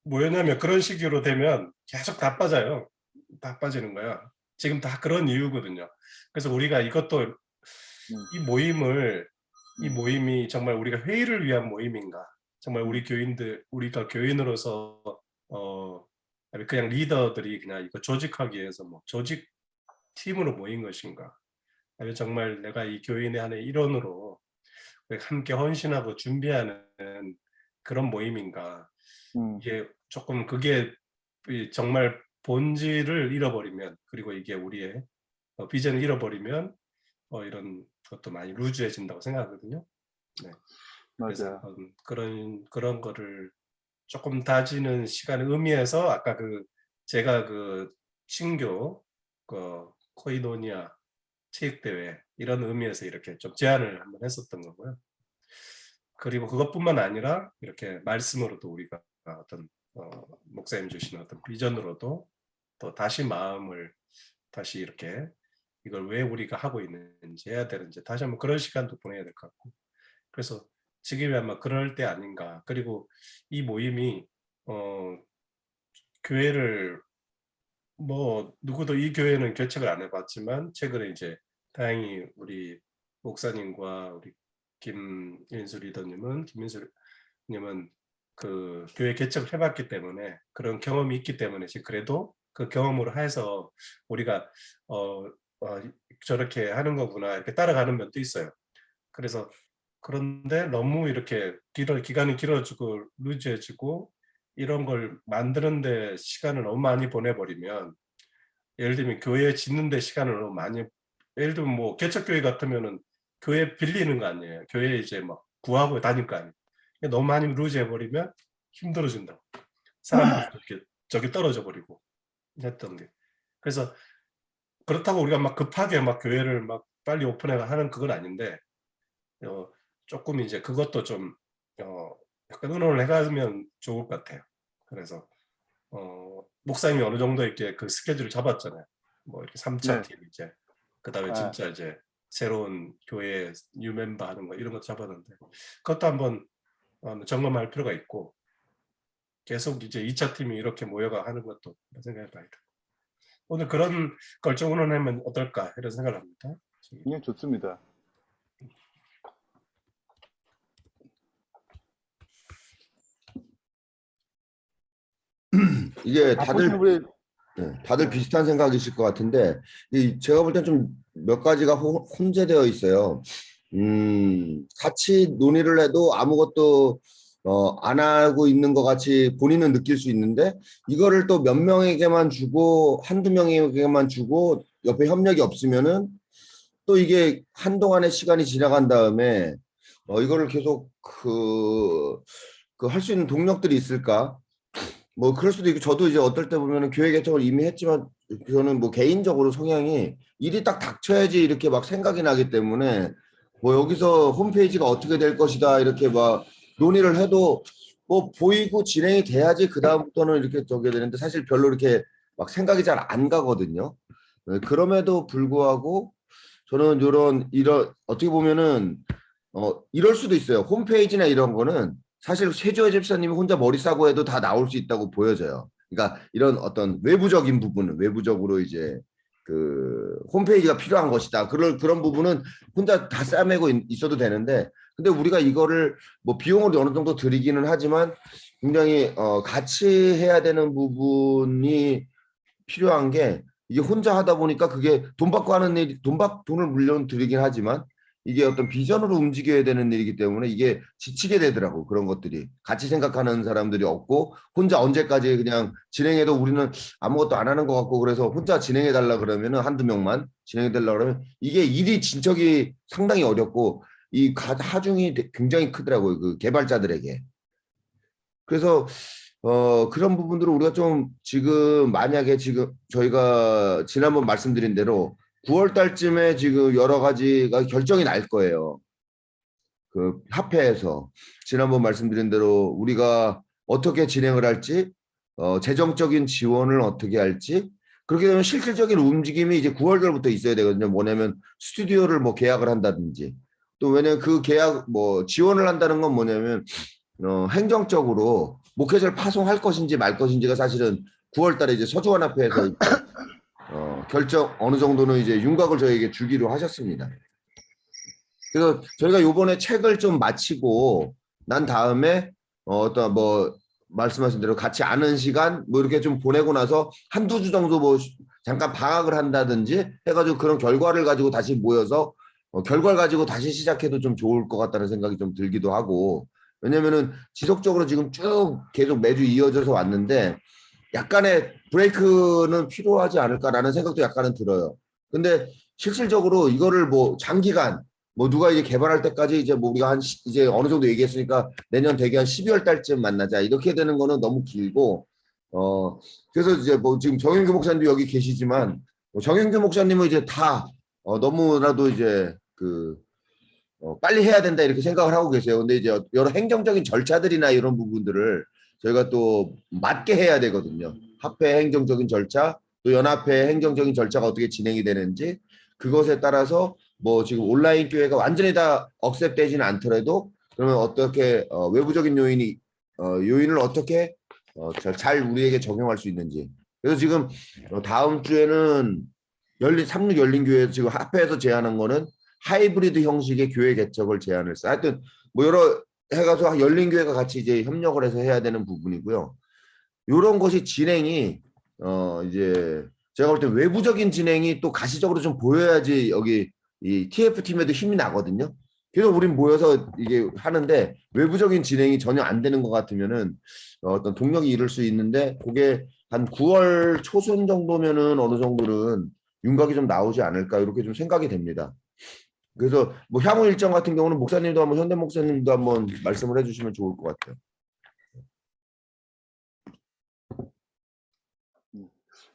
뭐였냐면 그런 식으로 되면 계속 다 빠져요. 다 빠지는 거야. 지금 다 그런 이유거든요. 그래서 우리가 이것도 이 모임이 정말 우리가 회의를 위한 모임인가? 정말 우리 우리가 교인으로서 그냥 리더들이 그냥 이거 조직하기 위해서 뭐 조직 팀으로 모인 것인가? 아니면 정말 내가 이 교인의 하나의 일원으로 함께 헌신하고 준비하는 그런 모임인가? 이게 조금 그게 정말 본질을 잃어버리면, 그리고 이게 우리의 비전을 잃어버리면 이런 것도 많이 루즈해진다고 생각하거든요. 네. 그래서 맞아요. 그런 거를 조금 다지는 시간을 의미해서 아까 제가 신교 코이노니아 체육대회 이런 의미에서 이렇게 좀 제안을 한번 했었던 거고요. 그리고 그것뿐만 아니라 이렇게 말씀으로도 우리가 어떤 목사님 주신 어떤 비전으로도 또 다시 마음을 다시 이렇게 이걸 왜 우리가 하고 있는지 해야 되는지 다시 한번 그런 시간도 보내야 될 것 같고, 그래서 지금이 아마 그럴 때 아닌가. 그리고 이 모임이 교회를 뭐 누구도 이 교회는 개척을 안 해봤지만 최근에 이제 다행히 우리 목사님과 우리 김민수 리더님은 그 교회 개척을 해봤기 때문에 그런 경험이 있기 때문에 지금 그래도 그 경험으로 해서 우리가 저렇게 하는 거구나 이렇게 따라가는 면도 있어요. 그래서 그런데 너무 이렇게 기간이 길어지고 루즈해지고 이런 걸 만드는데 시간을 너무 많이 보내버리면, 예를 들면 교회 짓는데 시간을 너무 많이, 예를 들면 뭐 개척교회 같으면은 교회 빌리는 거 아니에요. 교회 이제 막 구하고 다닐 거 아니에요. 너무 많이 루즈해버리면 힘들어진다고. 사람들이 저기 떨어져 버리고 했던 게. 그래서 그렇다고 우리가 막 급하게 막 교회를 막 빨리 오픈해 하는 그건 아닌데, 조금 이제 그것도 좀 약간 의논을 해가면 좋을 것 같아요. 그래서 목사님이 어느 정도 이렇게 그 스케줄을 잡았잖아요. 뭐 이렇게 3차 팀 이제 그다음에 진짜 이제 새로운 교회 뉴 멤버 하는 거 이런 거 잡았는데, 그것도 한번 점검할 필요가 있고, 계속 이제 2차 팀이 이렇게 모여가 하는 것도 생각해 봐야 돼. 오늘 그런 걸 좀 의논하면 어떨까 이런 생각을 합니다. 예, 좋습니다. 이게 우리 다들 비슷한 생각이실 것 같은데, 제가 볼 땐 좀 몇 가지가 혼재되어 있어요. 같이 논의를 해도 아무것도 안 하고 있는 것 같이 본인은 느낄 수 있는데, 이거를 또 몇 명에게만 주고 한두 명에게만 주고 옆에 협력이 없으면은 또 이게 한동안의 시간이 지나간 다음에 이거를 계속 할 수 있는 동력들이 있을까? 뭐 그럴 수도 있고, 저도 이제 어떨 때 보면은 교회 개척을 이미 했지만 저는 뭐 개인적으로 성향이 일이 딱 닥쳐야지 이렇게 막 생각이 나기 때문에 뭐 여기서 홈페이지가 어떻게 될 것이다 이렇게 막 논의를 해도 뭐 보이고 진행이 돼야지 그 다음부터는 이렇게 저게 되는데 사실 별로 이렇게 막 생각이 잘 안 가거든요. 그럼에도 불구하고 저는 이런 어떻게 보면은 이럴 수도 있어요. 홈페이지나 이런 거는 사실 최주호 집사님이 혼자 머리 싸고 해도 다 나올 수 있다고 보여져요. 그러니까 이런 어떤 외부적인 부분은 외부적으로 이제 그 홈페이지가 필요한 것이다. 그런 부분은 혼자 다 싸매고 있어도 되는데, 근데 우리가 이거를 뭐 비용을 어느 정도 들이기는 하지만 굉장히 같이 해야 되는 부분이 필요한 게 이게 혼자 하다 보니까 그게 돈 받고 하는 일, 돈을 물론 들이긴 하지만 이게 어떤 비전으로 움직여야 되는 일이기 때문에 이게 지치게 되더라고. 그런 것들이 같이 생각하는 사람들이 없고 혼자 언제까지 그냥 진행해도 우리는 아무것도 안 하는 것 같고 그래서 혼자 진행해 달라 그러면은 한두 명만 진행해 달라 그러면 이게 일이 진척이 상당히 어렵고 이 하중이 굉장히 크더라고요. 그 개발자들에게. 그래서 그런 부분들을 우리가 좀 지금 만약에 지금 저희가 지난번 말씀드린 대로 9월 달쯤에 지금 여러 가지가 결정이 날 거예요. 그 합회에서 지난번 말씀드린 대로 우리가 어떻게 진행을 할지, 재정적인 지원을 어떻게 할지, 그렇게 되면 실질적인 움직임이 이제 9월 달부터 있어야 되거든요. 뭐냐면 스튜디오를 뭐 계약을 한다든지, 또 왜냐면 그 계약 뭐 지원을 한다는 건 뭐냐면 행정적으로 목회자를 파송할 것인지 말 것인지가 사실은 9월 달에 이제 서주환합회에서 이제 결정 어느 정도는 이제 윤곽을 저희에게 주기로 하셨습니다. 그래서 저희가 요번에 책을 좀 마치고 난 다음에 어떤 뭐 말씀하신 대로 같이 아는 시간 뭐 이렇게 좀 보내고 나서 한두 주 정도 뭐 잠깐 방학을 한다든지 해가지고 그런 결과를 가지고 다시 모여서 결과를 가지고 다시 시작해도 좀 좋을 것 같다는 생각이 좀 들기도 하고 왜냐면은 지속적으로 지금 쭉 계속 매주 이어져서 왔는데 약간의 브레이크는 필요하지 않을까라는 생각도 약간은 들어요. 근데 실질적으로 이거를 뭐 장기간 뭐 누가 이제 개발할 때까지 이제 뭐 우리가 이제 어느 정도 얘기했으니까 내년 대개 한 12월 달쯤 만나자 이렇게 되는 거는 너무 길고 그래서 이제 뭐 지금 정영규 목사님도 여기 계시지만 뭐 정영규 목사님은 이제 다 너무나도 이제 그 빨리 해야 된다 이렇게 생각을 하고 계세요. 근데 이제 여러 행정적인 절차들이나 이런 부분들을 저희가 또 맞게 해야 되거든요. 합회 행정적인 절차, 또 연합회 행정적인 절차가 어떻게 진행이 되는지 그것에 따라서 뭐 지금 온라인 교회가 완전히 다 억셉되지는 않더라도 그러면 어떻게 외부적인 요인을 어떻게 잘 우리에게 적용할 수 있는지. 그래서 지금 다음 주에는 삼육 열린교회 지금 합회에서 제안한 거는 하이브리드 형식의 교회 개척을 제안을 했어요. 하여튼 뭐 여러 해가서 열린교회가 같이 이제 협력을 해서 해야 되는 부분이고요. 이런 것이 진행이 이제 제가 볼 때 외부적인 진행이 또 가시적으로 좀 보여야지 여기 이 TF 팀에도 힘이 나거든요. 그래서 우린 모여서 이게 하는데 외부적인 진행이 전혀 안 되는 것 같으면은 어떤 동력이 이룰 수 있는데 그게 한 9월 초순 정도면은 어느 정도는 윤곽이 좀 나오지 않을까 이렇게 좀 생각이 됩니다. 그래서 뭐 향후 일정 같은 경우는 목사님도 한번 현대 목사님도 한번 말씀을 해주시면 좋을 것 같아요.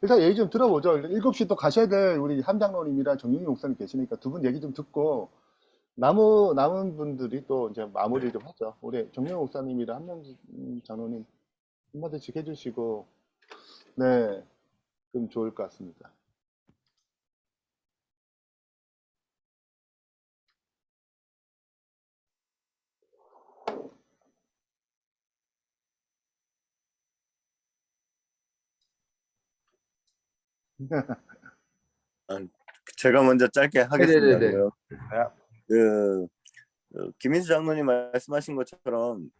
일단 얘기 좀 들어보죠. 7시 또 가셔야 될 우리 함장로님이랑 정윤희 목사님 계시니까 두 분 얘기 좀 듣고 남은 분들이 또 이제 마무리 좀 하죠. 우리 정윤희 목사님이랑 함장로님 한마디씩 해주시고 네, 그럼 좋을 것 같습니다. 제가 먼저 짧게 하겠습니다. 네네네. 그 김인수 장로님 말씀하신 것처럼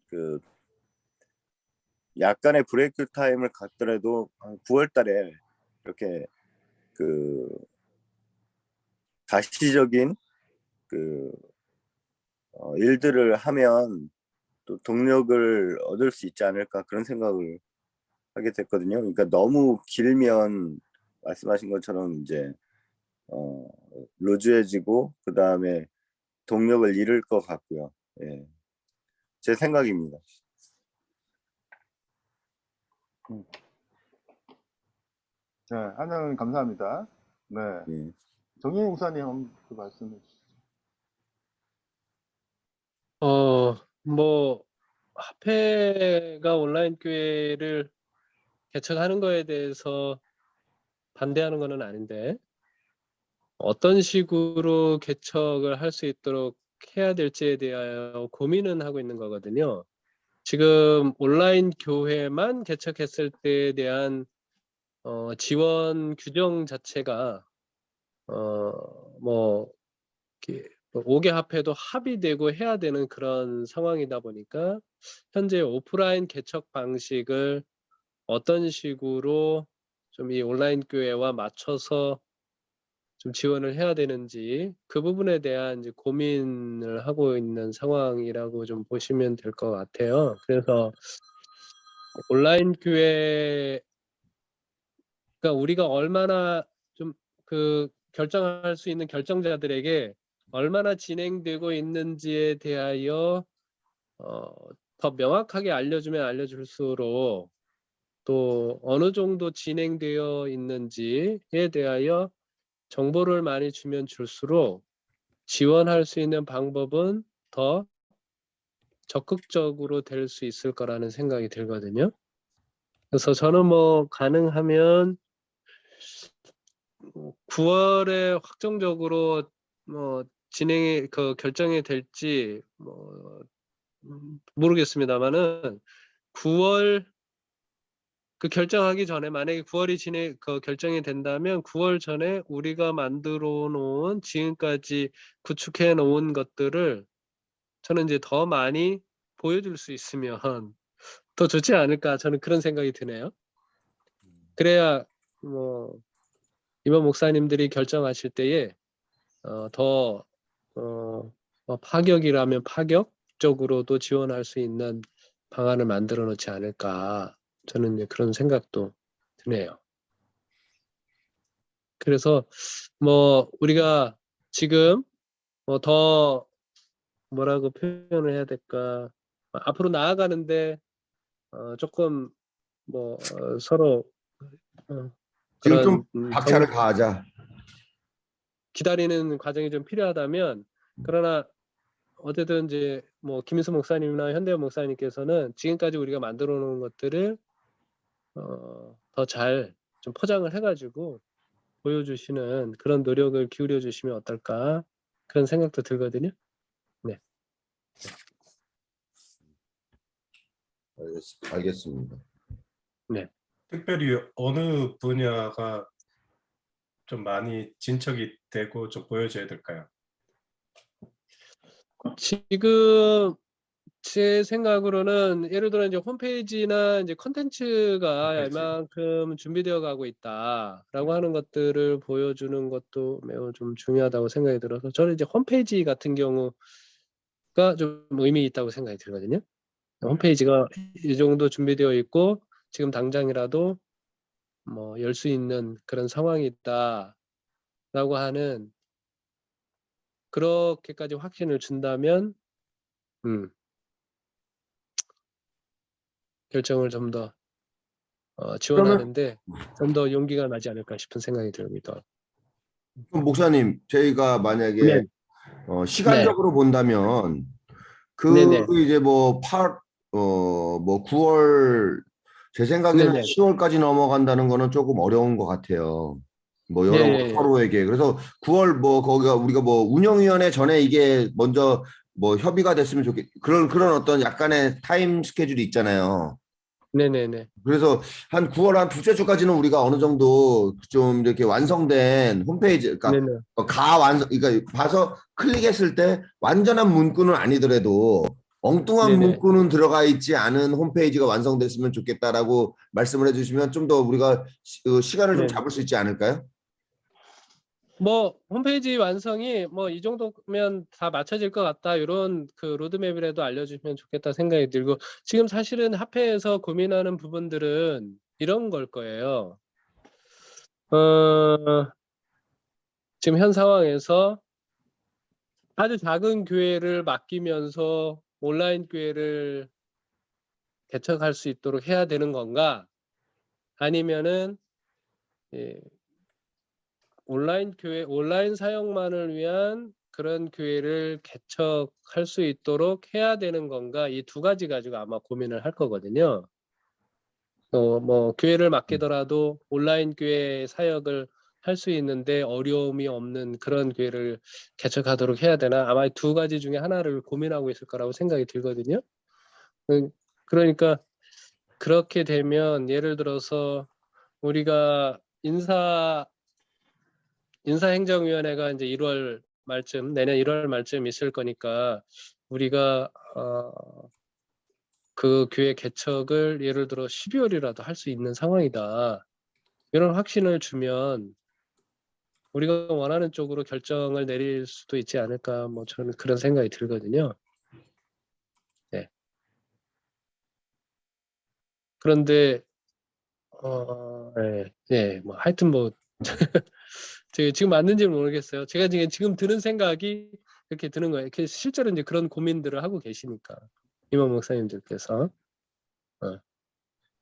그 약간의 브레이크 타임을 갖더라도 9월 달에 이렇게 그 가시적인 그 일들을 하면 또 동력을 얻을 수 있지 않을까 그런 생각을 하게 됐거든요. 그러니까 너무 길면 말씀하신 것처럼 이제 루즈해지고 그 다음에 동력을 잃을 것 같고요. 예, 제 생각입니다. 네, 함장로님 감사합니다. 네, 예. 정윤희 목사님 한번 그 말씀해 주시죠. 뭐 합회가 온라인 교회를 개척하는 거에 대해서 반대하는 거는 아닌데 어떤 식으로 개척을 할 수 있도록 해야 될지에 대하여 고민은 하고 있는 거거든요. 지금 온라인 교회만 개척했을 때에 대한 지원 규정 자체가 뭐 5개 합회도 합의되고 해야 되는 그런 상황이다 보니까 현재 오프라인 개척 방식을 어떤 식으로 좀 이 온라인 교회와 맞춰서 좀 지원을 해야 되는지 그 부분에 대한 이제 고민을 하고 있는 상황이라고 좀 보시면 될 것 같아요. 그래서 온라인 교회가 우리가 얼마나 좀 그 결정할 수 있는 결정자들에게 얼마나 진행되고 있는지에 대하여 더 명확하게 알려주면 알려줄수록 또 어느 정도 진행되어 있는지에 대하여 정보를 많이 주면 줄수록 지원할 수 있는 방법은 더 적극적으로 될 수 있을 거라는 생각이 들거든요. 그래서 저는 뭐 가능하면 9월에 확정적으로 뭐 진행이 결정이 될지 뭐 모르겠습니다만은 9월 결정하기 전에 만약에 9월이 결정이 된다면 9월 전에 우리가 만들어 놓은 지금까지 구축해 놓은 것들을 저는 이제 더 많이 보여줄 수 있으면 더 좋지 않을까 저는 그런 생각이 드네요. 그래야 뭐 이번 목사님들이 결정하실 때에 더 파격이라면 파격적으로도 지원할 수 있는 방안을 만들어 놓지 않을까 저는 이제 그런 생각도 드네요. 그래서 뭐 우리가 지금 더 뭐라고 표현을 해야 될까 앞으로 나아가는데 조금 뭐 서로 지금 좀 그런 박차를 가하자. 기다리는 과정이 좀 필요하다면 그러나 어쨌든 이제 뭐 김인수 목사님이나 현대원 목사님께서는 지금까지 우리가 만들어 놓은 것들을 더 잘 좀 포장을 해가지고 보여주시는 그런 노력을 기울여 주시면 어떨까 그런 생각도 들거든요. 네. 알겠습니다. 네. 특별히 어느 분야가 좀 많이 진척이 되고 좀 보여줘야 될까요? 지금 제 생각으로는 예를 들어 이제 홈페이지나 이제 콘텐츠가 홈페이지. 얼만큼 준비되어 가고 있다라고 하는 것들을 보여주는 것도 매우 좀 중요하다고 생각이 들어서 저는 이제 홈페이지 같은 경우가 좀 의미 있다고 생각이 들거든요. 홈페이지가 이 정도 준비되어 있고 지금 당장이라도 뭐 열 수 있는 그런 상황이다라고 하는 그렇게까지 확신을 준다면 결정을 좀 더 그러면 지원하는데 좀 더 용기가 나지 않을까 싶은 생각이 듭니다. 그럼 목사님, 저희가 만약에 네, 시간적으로 본다면 네네, 이제 뭐 9월 제 생각에는 네네, 10월까지 넘어간다는 거는 조금 어려운 것 같아요. 뭐 예, 여러모로 예, 예. 서로에게. 그래서 9월 뭐 거기가 우리가 뭐 운영위원회 전에 이게 먼저 뭐 협의가 됐으면 그런 어떤 약간의 타임 스케줄이 있잖아요. 네네네, 그래서 한 9월 한 두째 주까지는 우리가 어느 정도 좀 이렇게 완성된 홈페이지, 그러니까 네네, 그러니까 봐서 클릭했을 때 완전한 문구는 아니더라도 엉뚱한 네네. 문구는 들어가 있지 않은 홈페이지가 완성됐으면 좋겠다라고 말씀을 해주시면 좀 더 우리가 시간을 좀 네. 잡을 수 있지 않을까요? 뭐 홈페이지 완성이 뭐 이 정도면 다 맞춰질 것 같다 이런 그 로드맵이라도 알려주시면 좋겠다 생각이 들고 지금 사실은 합회에서 고민하는 부분들은 이런 걸 거예요. 지금 현 상황에서 아주 작은 교회를 맡기면서 온라인 교회를 개척할 수 있도록 해야 되는 건가? 아니면은 예, 온라인 사용만을 위한 그런 교회를 개척할 수 있도록 해야 되는 건가, 이 두 가지 가지고 아마 고민을 할 거거든요. 뭐 교회를 맡기더라도 온라인 교회 사역을 할 수 있는데 어려움이 없는 그런 교회를 개척하도록 해야 되나, 아마 두 가지 중에 하나를 고민하고 있을 거라고 생각이 들거든요. 그러니까 그렇게 되면 예를 들어서 우리가 인사행정위원회가 이제 1월 말쯤, 내년 1월 말쯤 있을 거니까 우리가 그 교회 개척을 예를 들어 12월이라도 할 수 있는 상황이다, 이런 확신을 주면 우리가 원하는 쪽으로 결정을 내릴 수도 있지 않을까, 뭐 저는 그런 생각이 들거든요. 네. 그런데 뭐 하여튼 뭐 지금 맞는지는 모르겠어요. 제가 지금 드는 생각이 이렇게 드는 거예요. 실제로 이제 그런 고민들을 하고 계시니까 임원 목사님들께서.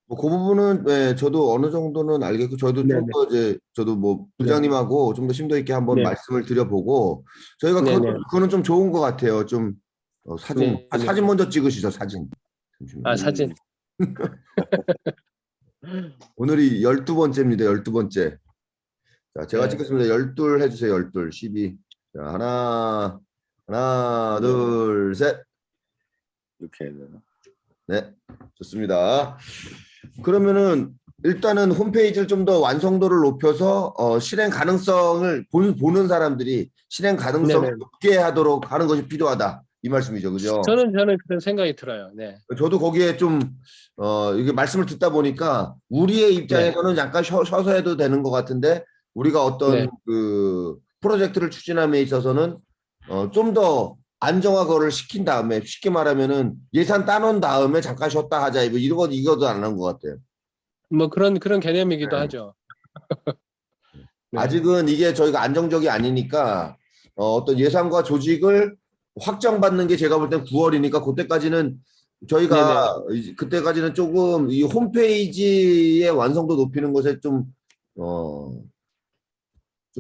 뭐 그 부분은 네, 저도 어느 정도는 알겠고 저도 좀 네네. 더 이제 저도 뭐 부장님하고 좀 더 심도 있게 한번 네. 말씀을 드려보고 저희가 네네. 그거는 좀 좋은 것 같아요. 좀 사진 네네. 사진 먼저 찍으시죠. 사진. 잠시만요. 아, 사진. 오늘이 12번째입니다. 12번째. 자, 제가 네. 찍겠습니다. 12 해주세요. 12, 12. 자, 하나, 둘, 셋. 이렇게 해야 되나? 네, 좋습니다. 그러면은 일단은 홈페이지를 좀 더 완성도를 높여서 실행 가능성을 보는 사람들이 실행 가능성을 네네. 높게 하도록 하는 것이 필요하다. 이 말씀이죠. 그죠? 저는 그런 생각이 들어요. 네. 저도 거기에 좀 이게 말씀을 듣다 보니까 우리의 입장에서는 약간 쉬어서 해도 되는 것 같은데 우리가 어떤 네. 그 프로젝트를 추진함에 있어서는 좀 더 안정화를 시킨 다음에 쉽게 말하면은 예산 따놓은 다음에 잠깐 쉬었다 하자 이거도 안 한 것 같아요. 뭐 그런 개념이기도 네. 하죠. 네. 아직은 이게 저희가 안정적이 아니니까 어떤 예산과 조직을 확정받는 게 제가 볼 땐 9월이니까 그때까지는 저희가 그때까지는 조금 이 홈페이지의 완성도 높이는 것에 좀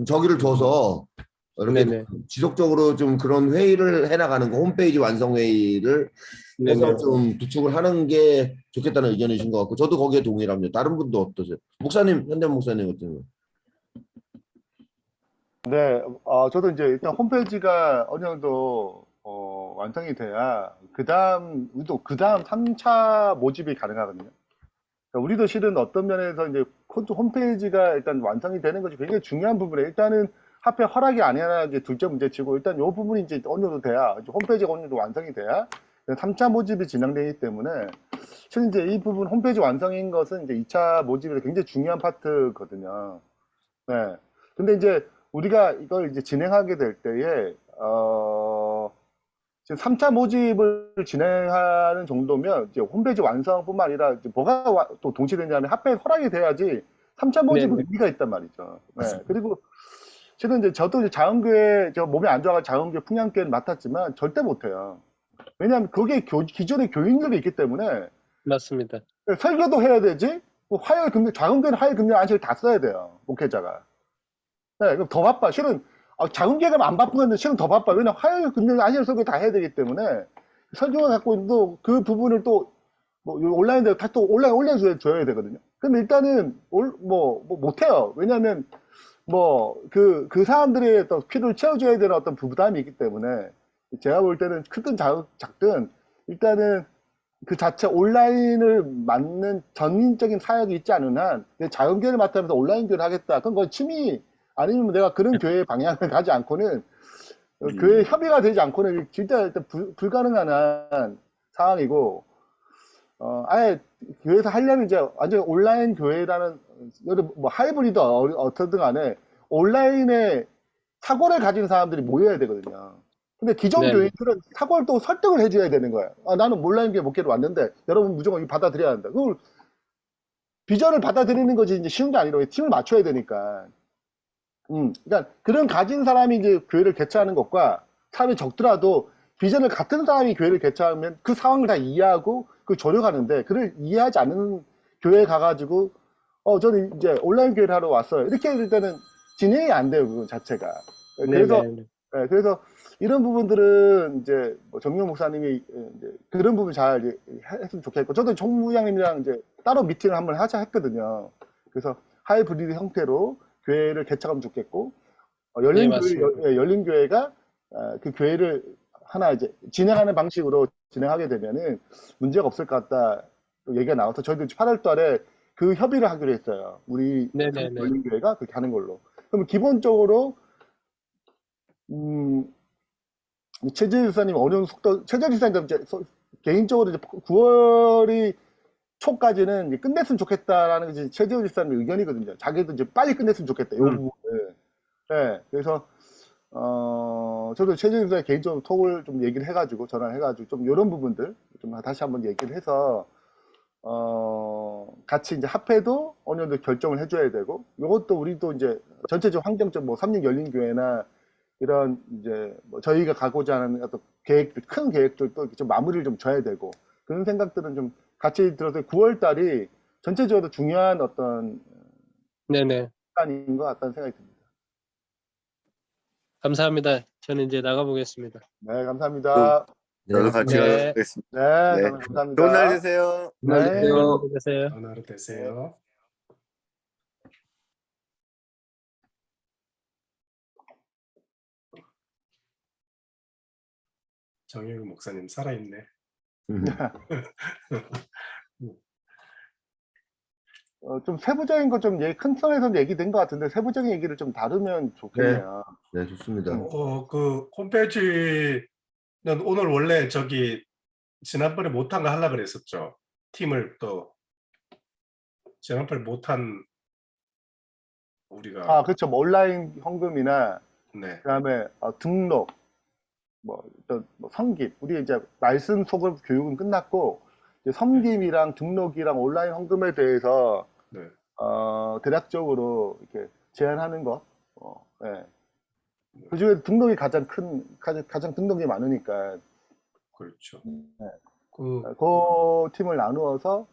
저기를 둬서 이렇게 네네. 지속적으로 좀 그런 회의를 해나가는 거 홈페이지 완성 회의를 해서 네네. 좀 구축을 하는 게 좋겠다는 의견이신 것 같고 저도 거기에 동의를 합니다. 다른 분도 어떠세요? 목사님, 현대 목사님 어떠세요? 네, 저도 이제 일단 홈페이지가 어느 정도 완성이 돼야 그 다음 3차 모집이 가능하거든요. 그러니까 우리도 실은 어떤 면에서 이제 홈페이지가 일단 완성이 되는 것이 굉장히 중요한 부분에 일단은 하필 허락이 아니라 이제 둘째 문제치고 일단 이 부분이 이제 어느 정도 돼야 이제 홈페이지가 어느 정도 완성이 돼야 3차 모집이 진행되기 때문에 실은 이제 이 부분 홈페이지 완성인 것은 이제 2차 모집에서 굉장히 중요한 파트거든요. 네. 근데 이제 우리가 이걸 이제 진행하게 될 때에 지금 3차 모집을 진행하는 정도면 이제 홈페이지 완성뿐만 아니라 이제 뭐가 또 동시되냐면 하필 허락이 돼야지 3차 모집은 네네. 의미가 있단 말이죠. 네. 맞습니다. 그리고 실은 이제 저도 이제 자원교회, 저 몸이 안 좋아서 자원교회 풍양교회를 맡았지만 절대 못해요. 왜냐하면 거기에 기존의 교인들이 있기 때문에 맞습니다. 설교도 해야 되지, 뭐 화요일 금요, 자원교회는 화요일 금요 안식을 다 써야 돼요. 목회자가. 네, 그럼 더 바빠. 실은 자궁계가 안 바쁜 건데 실은 더 바빠. 왜냐면 화요일, 금요일, 안식 설교 다 해야 되기 때문에 설교가 갖고 있는 또 그 부분을 또 뭐 온라인에 다시 또 올려줘야 되거든요. 근데 일단은 못해요. 왜냐하면 뭐 그 사람들의 또 필요를 채워줘야 되는 어떤 부담이 있기 때문에 제가 볼 때는 크든 작든 일단은 그 자체 온라인을 맡는 전인적인 사역이 있지 않은 한 자연교회를 맡으면서 온라인 교회를 하겠다. 그건 거의 취미 아니면 내가 그런 교회 방향을 가지 않고는 교회 협의가 되지 않고는 진짜 일단 불가능한 한 상황이고 아예 교회에서 하려면 이제 완전 온라인 교회라는 뭐 하이브리드 어떻든 간에 온라인에 사고를 가진 사람들이 모여야 되거든요. 근데 기존 네네. 교인들은 사고를 또 설득을 해줘야 되는 거예요. 나는 온라인 교회 목회로 왔는데 여러분 무조건 이거 받아들여야 한다. 그걸 비전을 받아들이는 것이 이제 쉬운 게 아니라 팀을 맞춰야 되니까. 그러니까 그런 가진 사람이 이제 교회를 개최하는 것과 사람이 적더라도 비전을 같은 사람이 교회를 개최하면 그 상황을 다 이해하고 그 조력하는데 그를 이해하지 않는 교회에 가가지고 저는 이제 온라인 교회를 하러 왔어요. 이렇게 될 때는 진행이 안 돼요. 그건 자체가. 그래서 네네. 네, 그래서 이런 부분들은 이제 뭐 정용 목사님이 이제 그런 부분 잘 이제 했으면 좋겠고, 저도 총무장님이랑 이제 따로 미팅을 한번 하자 했거든요. 그래서 하이브리드 형태로 교회를 개척하면 좋겠고, 네, 열린 교회, 맞습니다. 열린 교회가 그 교회를 하나 이제 진행하는 방식으로 진행하게 되면은 문제가 없을 것 같다 또 얘기가 나와서 저희도 8월 달에 그 협의를 하기로 했어요. 우리 네네네. 열린 교회가 그렇게 하는 걸로. 그럼 기본적으로 최재 지사님 어려운 속도, 최재 지사님 개인적으로 이제 9월이 초까지는 이제 끝냈으면 좋겠다라는 게 최재 지사님 의견이거든요. 자기도 이제 빨리 끝냈으면 좋겠다. 이 부분을. 네, 그래서 저도 최재 지사 개인적으로 톡을 좀 얘기를 해가지고 전화를 해가지고 좀 이런 부분들 좀 다시 한번 얘기를 해서 같이 이제 합회도 어느 정도 결정을 해줘야 되고, 이것도 우리도 이제 전체적 환경적 뭐 삼육 열린교회나 이런 이제 뭐 저희가 가고자 하는 어떤 계획들, 큰 계획들도 좀 마무리를 좀 줘야 되고, 그런 생각들은 좀 같이 들어서 9월 달이 전체적으로 중요한 어떤 네네. 시간인 것 같다는 생각이 듭니다. 감사합니다. 저는 이제 나가보겠습니다. 네, 감사합니다. 네, 저도 같이 네. 가겠습니다. 네, 네. 감사합니다. 좋은 날 되세요. 네. 네. 좋은 되세요. 좋은 하루 되세요. 정혜우 목사님 살아있네. 좀 세부적인 거 좀 큰 선에서 얘기된 것 같은데 세부적인 얘기를 좀 다루면 좋겠네요. 네, 좋습니다. 그 홈페이지는 오늘 원래 저기 지난번에 못한 거 하려고 그랬었죠. 팀을 또 지난번에 못한 우리가 그렇죠. 뭐 온라인 헌금이나 네. 그다음에 등록, 뭐 섬김. 우리 이제 말씀 소금 교육은 끝났고 이제 섬김이랑 등록이랑 온라인 헌금에 대해서 네. 대략적으로 이렇게 제안하는 것. 예. 그중에 등록이 가장 등록이 많으니까 그렇죠. 네. 그 그 팀을 나누어서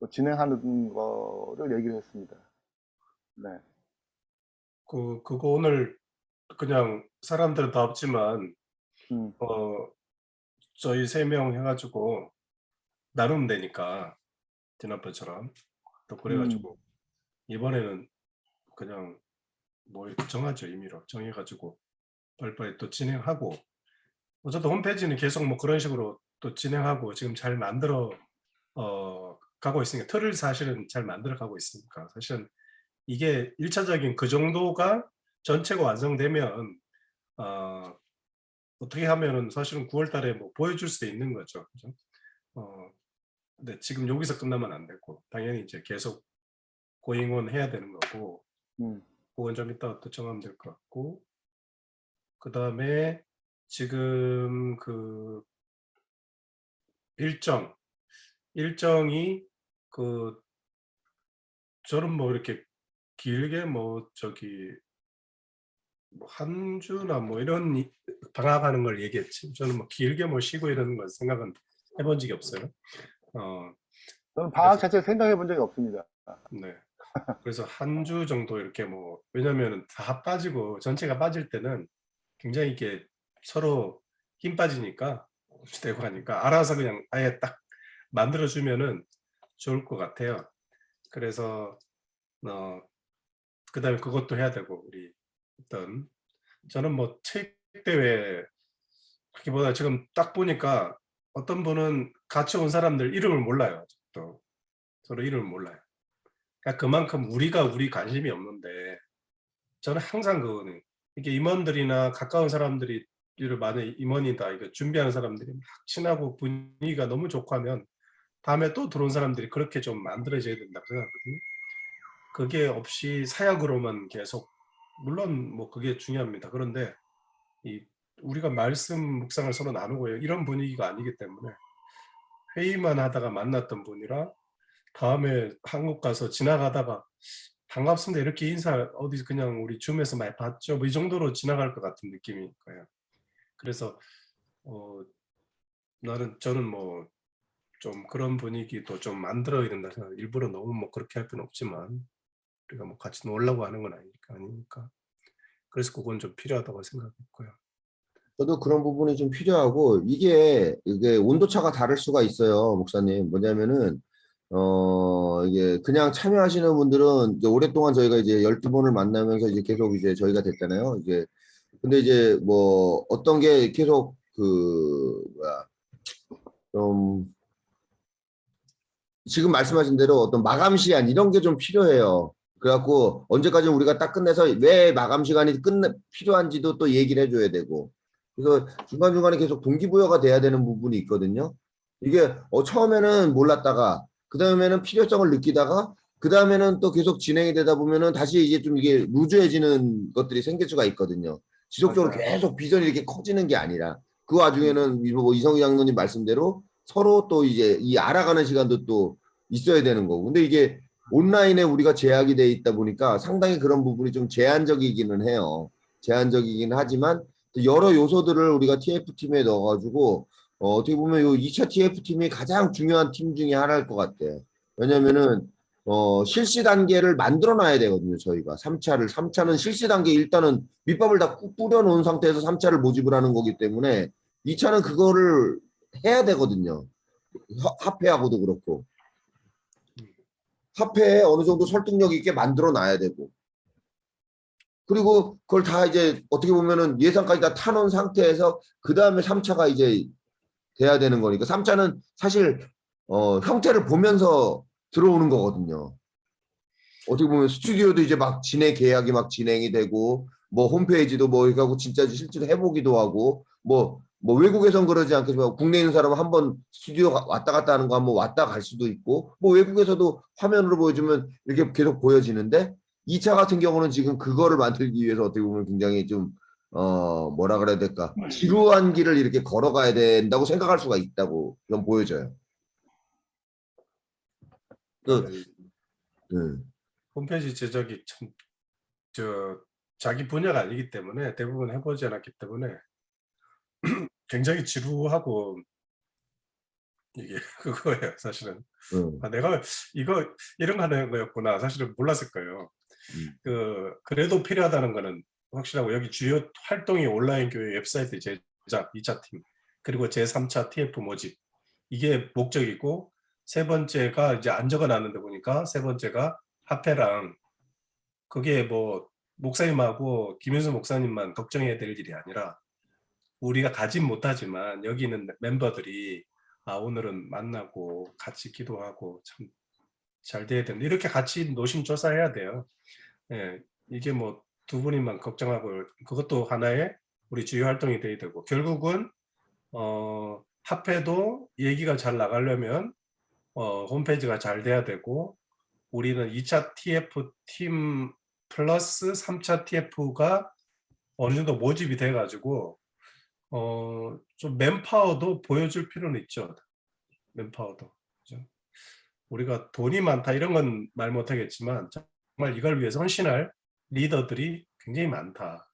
또 진행하는 거를 얘기를 했습니다. 네. 그거 오늘 그냥 사람들은 다 없지만 음, 저희 3명 해가지고 나누면 되니까 지난번처럼 또 그래가지고 이번에는 그냥 뭐 이렇게 정하죠. 임의로 정해가지고 빨리빨리 또 진행하고, 어쨌든 홈페이지는 계속 뭐 그런 식으로 또 진행하고 지금 잘 만들어 가고 있으니까, 틀을 사실은 잘 만들어 가고 있으니까 사실은 이게 1차적인 그 정도가 전체가 완성되면 어떻게 하면은 사실은 9월 달에 뭐 보여줄 수도 있는 거죠. 그죠? 근데 지금 여기서 끝나면 안 되고 당연히 이제 계속 고잉온 해야 되는 거고, 그건 좀 이따 또 정하면 될 것 같고, 그 다음에 지금 그 일정이 그 저는 뭐 이렇게 길게 뭐 저기 뭐 한 주나 뭐 이런 방학하는 걸 얘기했지, 저는 뭐 길게 뭐 쉬고 이러는 건 생각은 해본 적이 없어요. 저는 방학 그래서 자체 생각해 본 적이 없습니다. 네. 그래서 한 주 정도 이렇게 뭐, 왜냐면은 다 빠지고 전체가 빠질 때는 굉장히 이렇게 서로 힘 빠지니까 되고 하니까 알아서 그냥 아예 딱 만들어 주면은 좋을 것 같아요. 그래서 그다음에 그것도 해야 되고, 우리 어떤 저는 뭐 책 대회 그기보다 지금 딱 보니까 어떤 분은 같이 온 사람들 이름을 몰라요. 또 서로 이름을 몰라요. 그러니까 그만큼 우리가 우리 관심이 없는데, 저는 항상 그거는 이게 임원들이나 가까운 사람들이 많은 임원이다 이거 준비하는 사람들이 막 친하고 분위기가 너무 좋고 하면 다음에 또 들어온 사람들이 그렇게 좀 만들어져야 된다고 생각하거든요. 그게 없이 사역으로만 계속, 물론 뭐 그게 중요합니다. 그런데 우리가 말씀 묵상을 서로 나누고 이런 분위기가 아니기 때문에, 회의만 하다가 만났던 분이라 다음에 한국 가서 지나가다가 반갑습니다 이렇게 인사 어디 그냥 우리 줌에서 많이 봤죠 뭐 이 정도로 지나갈 것 같은 느낌일 거예요. 그래서 저는 뭐 좀 그런 분위기도 좀 만들어야 된다 생각. 일부러 너무 뭐 그렇게 할 필요는 없지만 우리가 뭐 같이 놀려고 하는 건 아니니까. 그래서 그건 좀 필요하다고 생각했고요. 저도 그런 부분이 좀 필요하고 이게 온도차가 다를 수가 있어요, 목사님. 뭐냐면은 이게 그냥 참여하시는 분들은 이제 오랫동안 저희가 이제 12번을 만나면서 이제 계속 이제 저희가 됐잖아요. 이제 근데 이제 뭐 어떤 게 계속 그 뭐야 좀 지금 말씀하신 대로 어떤 마감 시간 이런 게 좀 필요해요. 그래갖고 언제까지 우리가 딱 끝내서 왜 마감 시간이 필요한지도 또 얘기를 해줘야 되고. 그래서 중간중간에 계속 동기부여가 돼야 되는 부분이 있거든요. 이게 처음에는 몰랐다가 그 다음에는 필요성을 느끼다가 그 다음에는 또 계속 진행이 되다 보면은 다시 이제 좀 이게 루즈해지는 것들이 생길 수가 있거든요. 지속적으로 맞아요. 계속 비전이 이렇게 커지는 게 아니라 그 와중에는 뭐 이성희 장로님 말씀대로 서로 또 이제 이 알아가는 시간도 또 있어야 되는 거고. 근데 이게 온라인에 우리가 제약이 돼 있다 보니까 상당히 그런 부분이 좀 제한적이기는 해요. 제한적이긴 하지만 여러 요소들을 우리가 TF팀에 넣어가지고 어떻게 보면 요 2차 TF팀이 가장 중요한 팀 중에 하나일 것 같아요. 왜냐면은 실시 단계를 만들어 놔야 되거든요. 저희가 3차는 실시 단계 일단은 밑밥을 다 뿌려 놓은 상태에서 3차를 모집을 하는 거기 때문에 2차는 그거를 해야 되거든요. 합회하고도 그렇고. 합회에 어느 정도 설득력 있게 만들어 놔야 되고. 그리고 그걸 다 이제 어떻게 보면은 예산까지 다 타놓은 상태에서 그 다음에 3차가 이제 돼야 되는 거니까 3차는 사실 형태를 보면서 들어오는 거거든요. 어떻게 보면 스튜디오도 이제 막 계약이 막 진행이 되고 뭐 홈페이지도 뭐 이거 하고 진짜 실제로 해보기도 하고 뭐 외국에선 그러지 않겠지만 국내에 있는 사람은 한번 스튜디오 왔다 갔다 하는 거 한번 왔다 갈 수도 있고 뭐 외국에서도 화면으로 보여주면 이렇게 계속 보여지는데 2차 같은 경우는 지금 그거를 만들기 위해서 어떻게 보면 굉장히 좀 뭐라 그래야 될까 지루한 길을 이렇게 걸어가야 된다고 생각할 수가 있다고 좀 보여져요. 그, 맞아요. 음, 홈페이지 제작이 참 자기 분야가 아니기 때문에 대부분 해보지 않았기 때문에 굉장히 지루하고 이게 그거예요, 사실은. 음, 내가 이런 거 하는 거였구나. 사실은 몰랐을 거예요. 음. 그래도 필요하다는 거는 확실하고 여기 주요 활동이 온라인 교회 웹사이트 제작 2차 팀 그리고 제3차 TF 모집 이게 목적이고 세 번째가 이제 안 적어놨는데 보니까 세 번째가 합회랑 그게 뭐 목사님하고 김윤수 목사님만 걱정해야 될 일이 아니라 우리가 가진 못하지만 여기 있는 멤버들이 오늘은 만나고 같이 기도하고 참 잘 돼야 되는데 이렇게 같이 노심초사해야 돼요. 예, 이게 뭐 두 분이만 걱정하고 그것도 하나의 우리 주요 활동이 돼야 되고 결국은 합회도 얘기가 잘 나가려면 홈페이지가 잘 돼야 되고 우리는 2차 TF 팀 플러스 3차 TF가 어느 정도 모집이 돼 가지고 좀 맨파워도 보여줄 필요는 있죠. 맨파워도. 그죠? 우리가 돈이 많다 이런 건 말 못하겠지만 정말 이걸 위해서 헌신할 리더들이 굉장히 많다.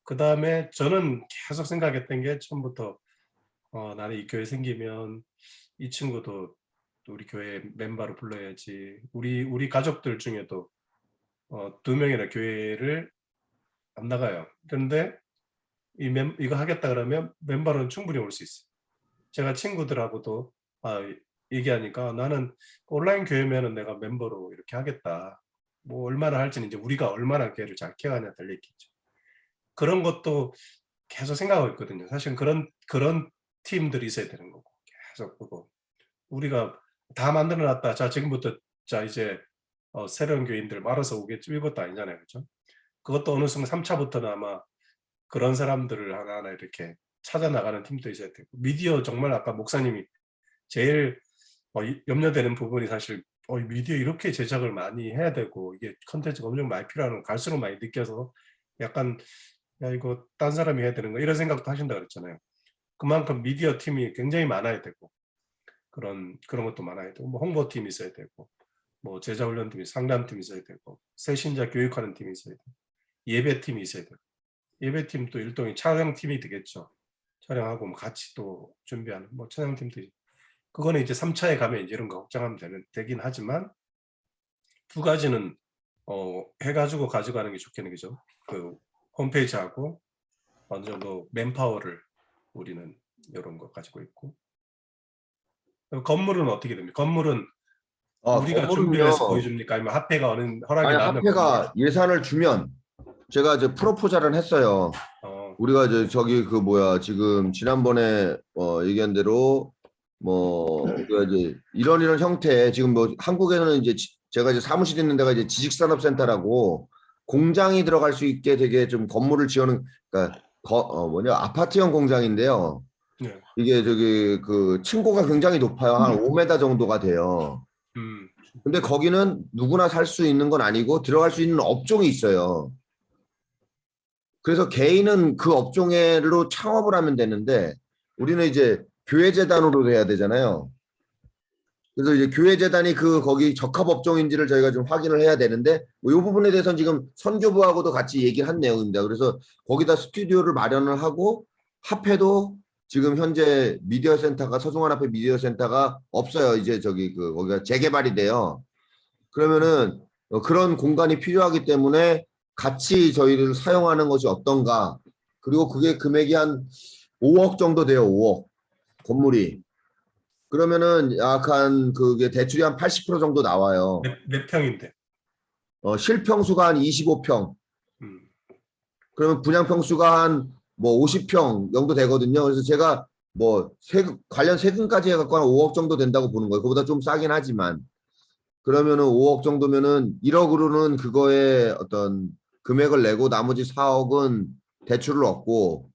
그 다음에 저는 계속 생각했던 게 처음부터 나는 이 교회 생기면 이 친구도 우리 교회 멤버로 불러야지. 우리 가족들 중에도 2명이나 교회를 안 나가요. 그런데 이거 하겠다 그러면 멤버는 충분히 올 수 있어요. 제가 친구들하고도 얘기하니까 나는 온라인 교회면은 내가 멤버로 이렇게 하겠다. 뭐 얼마나 할지는 이제 우리가 얼마나 교회를 잘 케어하냐 달려 있겠죠. 그런 것도 계속 생각하고 있거든요. 사실 그런 팀들이 있어야 되는 거고 계속 그거 우리가 다 만들어놨다. 자 지금부터 자 이제 새로운 교인들 말아서 오겠죠. 이것도 아니잖아요, 그렇죠? 그것도 어느 순간 3차부터는 아마 그런 사람들을 하나하나 이렇게 찾아 나가는 팀도 있어야 되고 미디어 정말 아까 목사님이 제일 염려되는 부분이 사실 미디어 이렇게 제작을 많이 해야 되고 이게 컨텐츠가 엄청 많이 필요한 거 갈수록 많이 느껴서 약간 야 이거 딴 사람이 해야 되는 거 이런 생각도 하신다 그랬잖아요. 그만큼 미디어 팀이 굉장히 많아야 되고 그런 것도 많아야 되고 뭐 홍보팀이 있어야 되고 뭐 제자훈련팀이 상담팀이 있어야 되고 새신자 교육하는 팀이 있어야 되고 예배팀이 있어야 되고 예배팀 또 일종의 촬영팀이 되겠죠. 촬영하고 뭐 같이 또 준비하는 뭐 촬영팀도 그거는 이제 3차에 가면 이제 이런 거 걱정하면 되긴 하지만 두 가지는 해가지고 가져가는 게 좋겠는 거죠. 그 홈페이지하고 어느 정도 맨파워를 우리는 이런 거 가지고 있고. 그럼 건물은 어떻게 됩니까? 건물은 우리가 준비를 해서 건물은요. 보여줍니까? 아니면 화폐가 어느 허락이 아니, 나면 건물? 화폐가 예산을 주면 제가 이제 프로포잘을 했어요. 우리가 이제 저기 그 뭐야 지금 지난번에 얘기한 대로 뭐 우리가 이제 이런 형태 지금 뭐 한국에서는 이제 제가 이제 사무실 있는 데가 이제 지식산업센터라고 공장이 들어갈 수 있게 되게 좀 건물을 지어는 그러니까 뭐냐 아파트형 공장인데요. 네. 이게 저기 그 층고가 굉장히 높아요. 한 5m 정도가 돼요. 근데 거기는 누구나 살 수 있는 건 아니고 들어갈 수 있는 업종이 있어요. 그래서 개인은 그 업종으로 창업을 하면 되는데 우리는 이제 교회재단으로 해야 되잖아요. 그래서 이제 교회재단이 거기 적합 업종인지를 저희가 좀 확인을 해야 되는데 뭐 이 부분에 대해서는 지금 선교부하고도 같이 얘기를 한 내용입니다. 그래서 거기다 스튜디오를 마련을 하고 화폐도 지금 현재 미디어 센터가 서중환 화폐 미디어 센터가 없어요. 이제 저기 거기가 재개발이 돼요. 그러면은 그런 공간이 필요하기 때문에 같이 저희를 사용하는 것이 어떤가. 그리고 그게 금액이 한 5억 정도 돼요. 5억 건물이. 그러면은 약간 그게 대출이 한 80% 정도 나와요. 몇 평인데? 실평수가 한 25평. 그러면 분양평수가 한 뭐 50평 정도 되거든요. 그래서 제가 뭐 관련 세금까지 해갖고 한 5억 정도 된다고 보는 거예요. 그보다 좀 싸긴 하지만. 그러면은 5억 정도면은 1억으로는 그거에 어떤 금액을 내고 나머지 4억은 대출을 얻고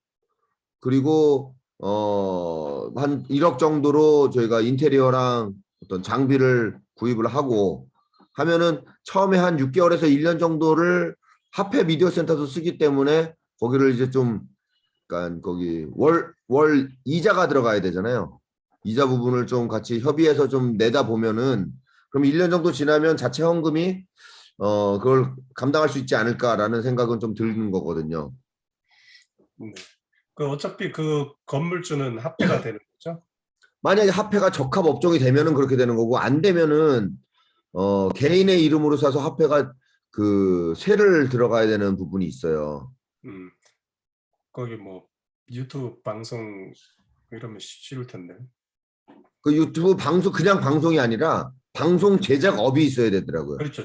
그리고 한 1억 정도로 저희가 인테리어랑 어떤 장비를 구입을 하고 하면은 처음에 한 6개월에서 1년 정도를 화폐 미디어 센터도 쓰기 때문에 거기를 이제 좀 약간 거기 월 이자가 들어가야 되잖아요. 이자 부분을 좀 같이 협의해서 좀 내다 보면은 그럼 1년 정도 지나면 자체 헌금이 그걸 감당할 수 있지 않을까라는 생각은 좀 드는 거거든요. 네. 어차피 그 건물주는 화폐가 되는 거죠? 만약에 화폐가 적합 업종이 되면은 그렇게 되는 거고 안 되면은 개인의 이름으로 사서 화폐가 그 세를 들어가야 되는 부분이 있어요. 거기 뭐 유튜브 방송 이러면 쉬울 텐데. 그 유튜브 방송 그냥 방송이 아니라 방송 제작업이 있어야 되더라고요. 그렇죠.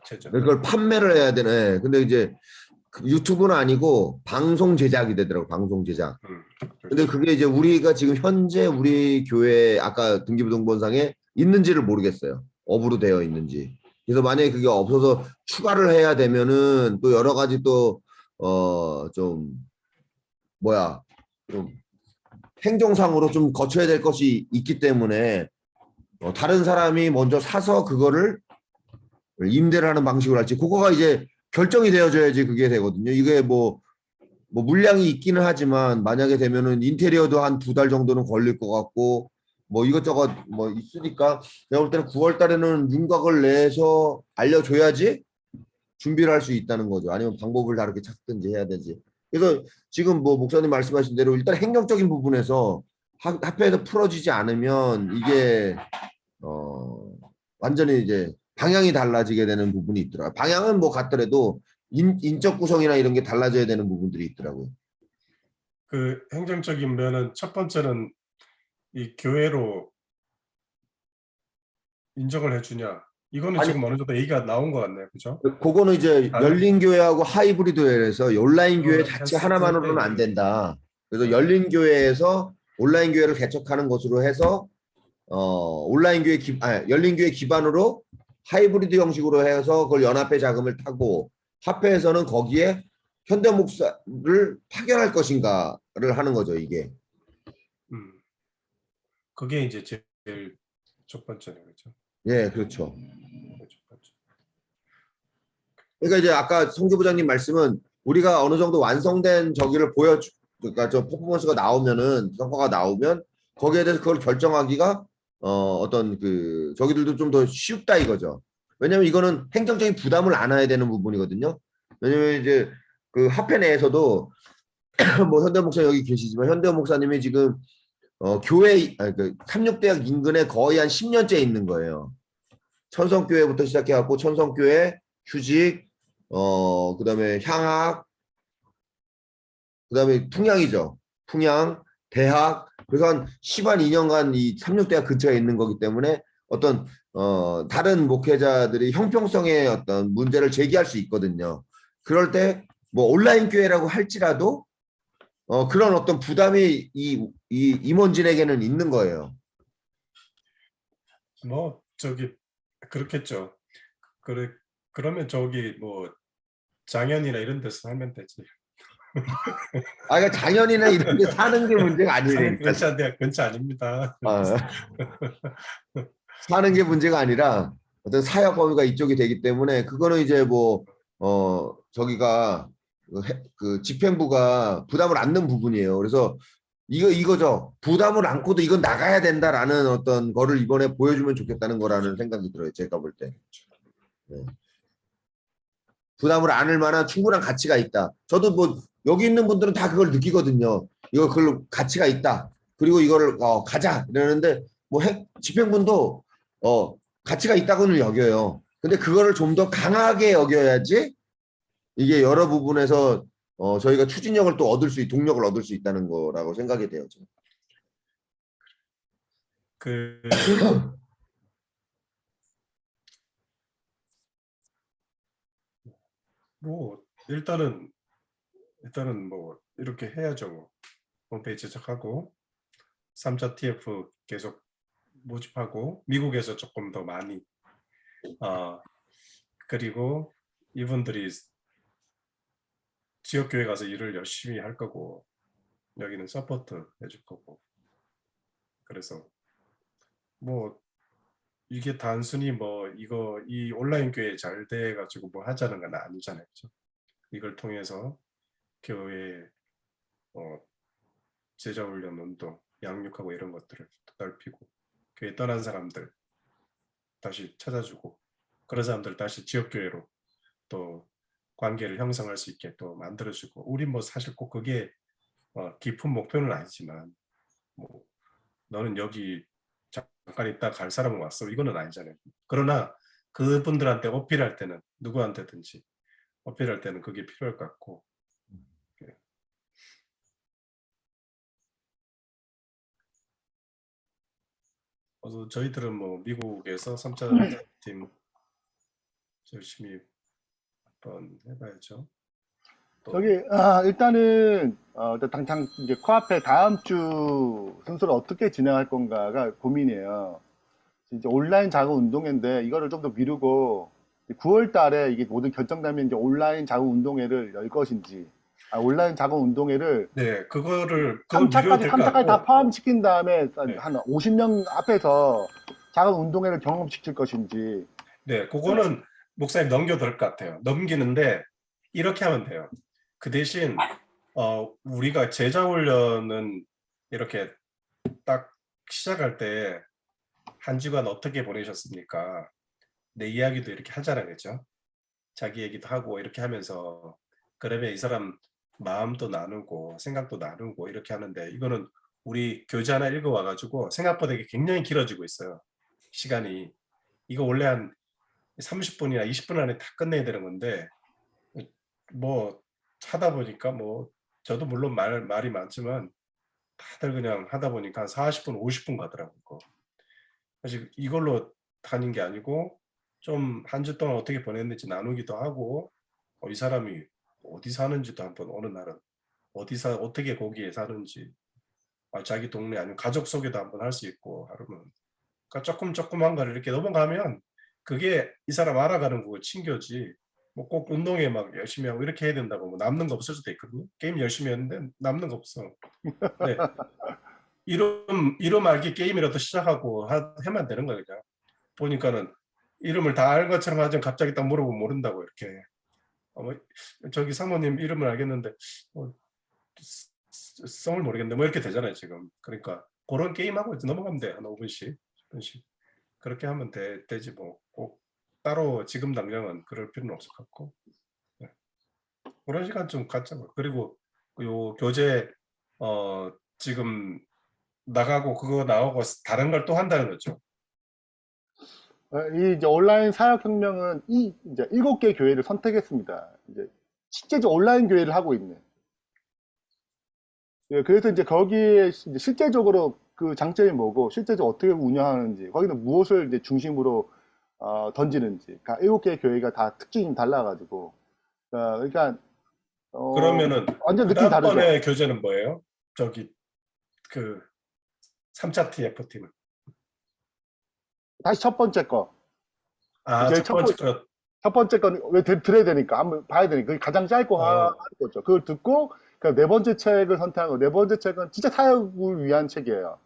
제작업. 그걸 판매를 해야 되네. 근데 이제 유튜브는 아니고 방송 제작이 되더라고. 방송 제작. 근데 그렇죠. 그게 이제 우리가 지금 현재 우리 교회 아까 등기부등본상에 있는지를 모르겠어요. 업으로 되어 있는지. 그래서 만약에 그게 없어서 추가를 해야 되면은 또 여러 가지 또 좀 뭐야 좀 행정상으로 좀 거쳐야 될 것이 있기 때문에 다른 사람이 먼저 사서 그거를 임대를 하는 방식으로 할지 그거가 이제 결정이 되어져야지 그게 되거든요. 이게 뭐 물량이 있기는 하지만 만약에 되면은 인테리어도 한 2달 정도는 걸릴 것 같고 뭐 이것저것 뭐 있으니까 내가 볼 때는 9월 달에는 윤곽을 내서 알려줘야지 준비를 할 수 있다는 거죠. 아니면 방법을 다르게 찾든지 해야 되지. 그래서 지금 뭐 목사님 말씀하신 대로 일단 행정적인 부분에서 화폐에서 풀어지지 않으면 이게 완전히 이제 방향이 달라지게 되는 부분이 있더라고요. 방향은 뭐 같더라도 인적 구성이나 이런 게 달라져야 되는 부분들이 있더라고요. 그 행정적인 면은 첫 번째는 이 교회로 인정을 해주냐. 이거는 아니, 지금 어느 정도 얘기가 나온 것 같네요. 그죠? 그거는 이제 열린 교회하고 하이브리드 교회에서 온라인 교회 자체 하나만으로는 안 된다. 그래서 열린 교회에서 온라인 교회를 개척하는 것으로 해서 온라인 교회 열린 교회 기반으로 하이브리드 형식으로 해서 그걸 연합회 자금을 타고 화폐에서는 거기에 현대 목사를 파견할 것인가를 하는 거죠, 이게. 그게 이제 제일 첫 번째네, 그렇죠? 예, 그렇죠. 첫 번째. 그러니까 이제 아까 성교부장님 말씀은 우리가 어느 정도 완성된 저기를 그러니까 저 퍼포먼스가 나오면은 성과가 나오면 거기에 대해서 그걸 결정하기가 어떤 그 저기들도 좀 더 쉽다 이거죠. 왜냐면 이거는 행정적인 부담을 안 해야 되는 부분이거든요. 왜냐면 이제 그 화폐 내에서도 뭐 현대 목사 여기 계시지만 현대 목사님이 지금 교회 그 삼육대학 인근에 거의 한 10년째 있는 거예요. 천성교회부터 시작해갖고 천성교회, 휴직, 그다음에 향학, 그다음에 풍양이죠. 풍양, 대학, 그래서 한 10한 2년간 이 삼육대학 근처에 있는 거기 때문에 어떤 다른 목회자들이 형평성의 어떤 문제를 제기할 수 있거든요. 그럴 때 뭐 온라인 교회라고 할지라도 그런 어떤 부담이 이 임원진에게는 있는 거예요. 뭐 저기 그렇겠죠. 그러면 저기 뭐 장현이나 이런 데서 하면 되지. 아, 그러니까 장현이나 이런 데 사는 게 문제가 아니니까. 근처 아닙니다. 사는 게 문제가 아니라 어떤 사역 범위가 이쪽이 되기 때문에 그거는 이제 뭐 저기가 그 집행부가 부담을 안는 부분이에요. 그래서 이거죠. 부담을 안고도 이건 나가야 된다라는 어떤 거를 이번에 보여주면 좋겠다는 거라는 생각이 들어요. 제가 볼 때. 네. 부담을 안을 만한 충분한 가치가 있다. 저도 뭐 여기 있는 분들은 다 그걸 느끼거든요. 이거 그걸 가치가 있다. 그리고 이거를 가자 이러는데 뭐 집행부도 가치가 있다고는 여겨요. 근데 그거를 좀 더 강하게 여겨야지 이게 여러 부분에서 저희가 추진력을 또 동력을 얻을 수 있다는 거라고 생각이 돼요. 저는. 그 뭐 일단은 뭐 이렇게 해야죠. 뭐. 홈페이지 제작하고 3차 TF 계속 모집하고 미국에서 조금 더 많이 그리고 이분들이 지역교회 가서 일을 열심히 할 거고 여기는 서포트 해줄 거고 그래서 뭐 이게 단순히 뭐 이 온라인 교회 잘 돼 가지고 뭐 하자는 건 아니잖아요. 그렇죠? 이걸 통해서 교회 제자훈련 운동 양육하고 이런 것들을 넓히고 교회 떠난 사람들 다시 찾아주고 그런 사람들 다시 지역교회로 또 관계를 형성할 수 있게 또 만들어주고 우리 뭐 사실 꼭 그게 깊은 목표는 아니지만 뭐 너는 여기 잠깐 있다 갈 사람은 왔어 이거는 아니잖아요. 그러나 그분들한테 어필할 때는 누구한테든지 어필할 때는 그게 필요할 것 같고 그래서 저희들은 뭐 미국에서 3차 팀 열심히 한번 해봐야죠. 또 일단은 당장 이제 코앞에 다음 주 순서를 어떻게 진행할 건가가 고민이에요. 이제 온라인 자금 운동회인데 이거를 좀 더 미루고 9월 달에 이게 모든 결정되면 이제 온라인 자금 운동회를 열 것인지, 온라인 자금 운동회를 네, 그걸 3차까지 미뤄도 될 것 3차까지 다 같고 포함시킨 다음에 네. 한 50명 앞에서 자금 운동회를 경험시킬 것인지. 네, 그거는 목사님 넘겨도 될 것 같아요. 넘기는데 이렇게 하면 돼요. 그 대신 우리가 제자훈련은 이렇게 딱 시작할 때 한 주간 어떻게 보내셨습니까? 내 이야기도 이렇게 하잖아요, 그렇죠? 자기 얘기도 하고 이렇게 하면서 그러면 이 사람 마음도 나누고 생각도 나누고 이렇게 하는데 이거는 우리 교재 하나 읽어와가지고 생각보다 이게 굉장히 길어지고 있어요. 시간이. 이거 원래 한 30분이나 20분 안에 다 끝내야 되는 건데 뭐 하다 보니까 뭐 저도 물론 말이 많지만 다들 그냥 하다 보니까 한 40분, 50분 가더라고요. 사실 이걸로 다닌 게 아니고 좀 한 주 동안 어떻게 보냈는지 나누기도 하고 이 사람이 어디 사는지도 한번 어느 날은 어떻게 거기에 사는지 자기 동네 아니면 가족 소개도 한번 할 수 있고 하루는 그러니까 조금한 거를 이렇게 넘어가면 그게 이 사람 알아가는 거고 친교지 뭐 꼭 운동에 막 열심히 하고 이렇게 해야 된다고 뭐 남는 거 없을 수도 있거든요. 게임 열심히 했는데 남는 거 없어. 네. 이름 알기 게임이라도 시작하고 하면 되는 거예요. 그냥. 보니까는 이름을 다 알 것처럼 하지만 갑자기 딱 물어보면 모른다고 이렇게. 저기 사모님 이름을 알겠는데 성을 모르겠는데 뭐 이렇게 되잖아요 지금. 그러니까 그런 게임하고 이제 넘어가면 돼. 한 5분씩 10분씩. 그렇게 하면 되지 뭐 꼭 따로 지금 당장은 그럴 필요는 없을 것 같고 네. 그런 시간 좀 갖자고. 그리고 요 교재 지금 나가고 그거 나오고 다른 걸 또 한다는 거죠. 이 이제 온라인 사역혁명은 이제 7개 교회를 선택했습니다. 이제 실제로 온라인 교회를 하고 있는. 예, 그래서 이제 거기에 이제 실제적으로 그 장점이 뭐고, 실제적으로 어떻게 운영하는지, 거기는 무엇을 이제 중심으로 던지는지, 그러니까 7개의 교회가 다 특징이 좀 달라가지고, 그러니까 그러면은 완전 그 느낌이 다르죠. 다음번에 교재는 뭐예요? 저기 그 3차 TF팀은. 다시 첫 번째 거, 아, 제일 첫 번째 거. 첫 번째 건 왜 들어야 되니까 한번 봐야 되니까 그게 가장 짧고 하는 거죠. 그걸 듣고 그 네 번째 책을 선택하고 네 번째 책은 진짜 사역을 위한 책이에요.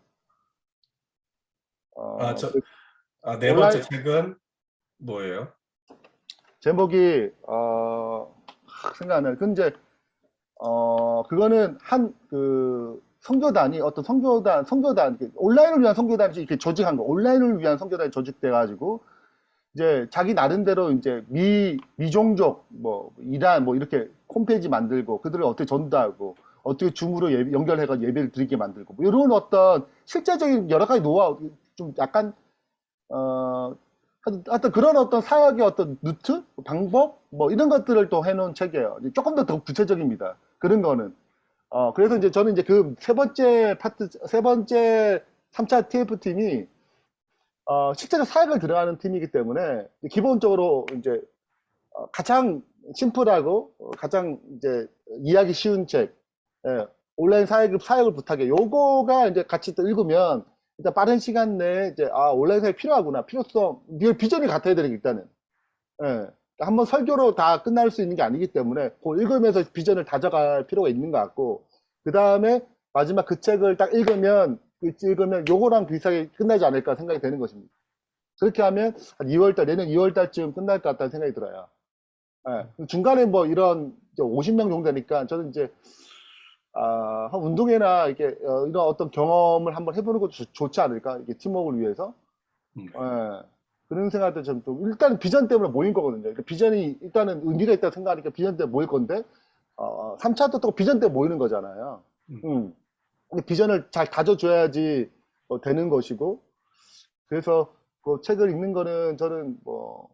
아, 그 네 번째 온라인 책은 뭐예요? 제목이 생각 안 나요. 근데 그거는 한 그 선교단이 어떤 선교단 온라인을 위한 선교단이 이렇게 조직한 거. 온라인을 위한 선교단이 조직돼 가지고 이제 자기 나름대로 이제 미종족 뭐 이란 뭐 이렇게 홈페이지 만들고 그들을 어떻게 전도하고 어떻게 줌으로 연결해서 예배를 드리게 만들고 뭐 이런 어떤 실제적인 여러 가지 노하우 좀 약간 어 하여튼 그런 어떤 사역의 어떤 루트 방법 뭐 이런 것들을 또 해놓은 책이에요. 이제 조금 더 구체적입니다. 그런 거는 그래서 이제 저는 이제 그 세 번째 3차 TF 팀이 실제로 사역을 들어가는 팀이기 때문에 기본적으로 이제 가장 심플하고 가장 이제 이해하기 쉬운 책, 예, 온라인 사역을 부탁해. 요거가 이제 같이 또 읽으면 일단 빠른 시간 내에 이제 온라인 사역이 필요하구나. 필요성, 이게 비전이 같아야 되니까 일단은. 예. 한번 설교로 다 끝날 수 있는 게 아니기 때문에 그 읽으면서 비전을 다져갈 필요가 있는 것 같고 그 다음에 마지막 그 책을 딱 읽으면 요거랑 비슷하게 끝나지 않을까 생각이 되는 것입니다. 그렇게 하면 한 2월달 내년 2월달쯤 끝날 것 같다는 생각이 들어요. 예. 중간에 뭐 이런 50명 정도 되니까 저는 이제 한 운동회나 이렇게 이런 어떤 경험을 한번 해보는 것도 좋지 않을까 이게 팀워크를 위해서. 예. 그런 생각도 좀 또 일단 비전 때문에 모인 거거든요. 그러니까 비전이 일단은 의미가 있다고 생각하니까 비전 때문에 모일 건데 3차도 또 비전 때문에 모이는 거잖아요. 근데 비전을 잘 다져줘야지 되는 것이고 그래서 그 책을 읽는 거는 저는 뭐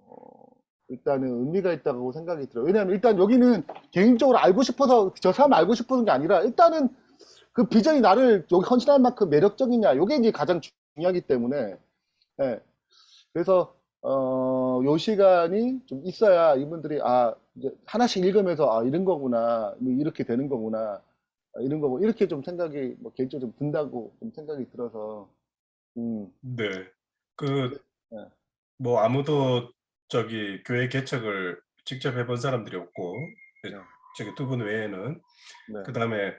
일단은 의미가 있다고 생각이 들어요. 왜냐하면 일단 여기는 개인적으로 알고 싶어서 저 사람 알고 싶어서 게 아니라 일단은 그 비전이 나를 여기 헌신할 만큼 매력적이냐 이게 이제 가장 중요하기 때문에 예. 그래서 요 시간이 좀 있어야 이분들이 이제 하나씩 읽으면서 이런 거구나 뭐 이렇게 되는 거구나 이런 거고 이렇게 좀 생각이 뭐 개인적으로 좀 든다고 좀 생각이 들어서 네. 이제, 예, 뭐 아무도 저기 교회 개척을 직접 해본 사람들이 없고 네, 저기 두 분 외에는 네, 그다음에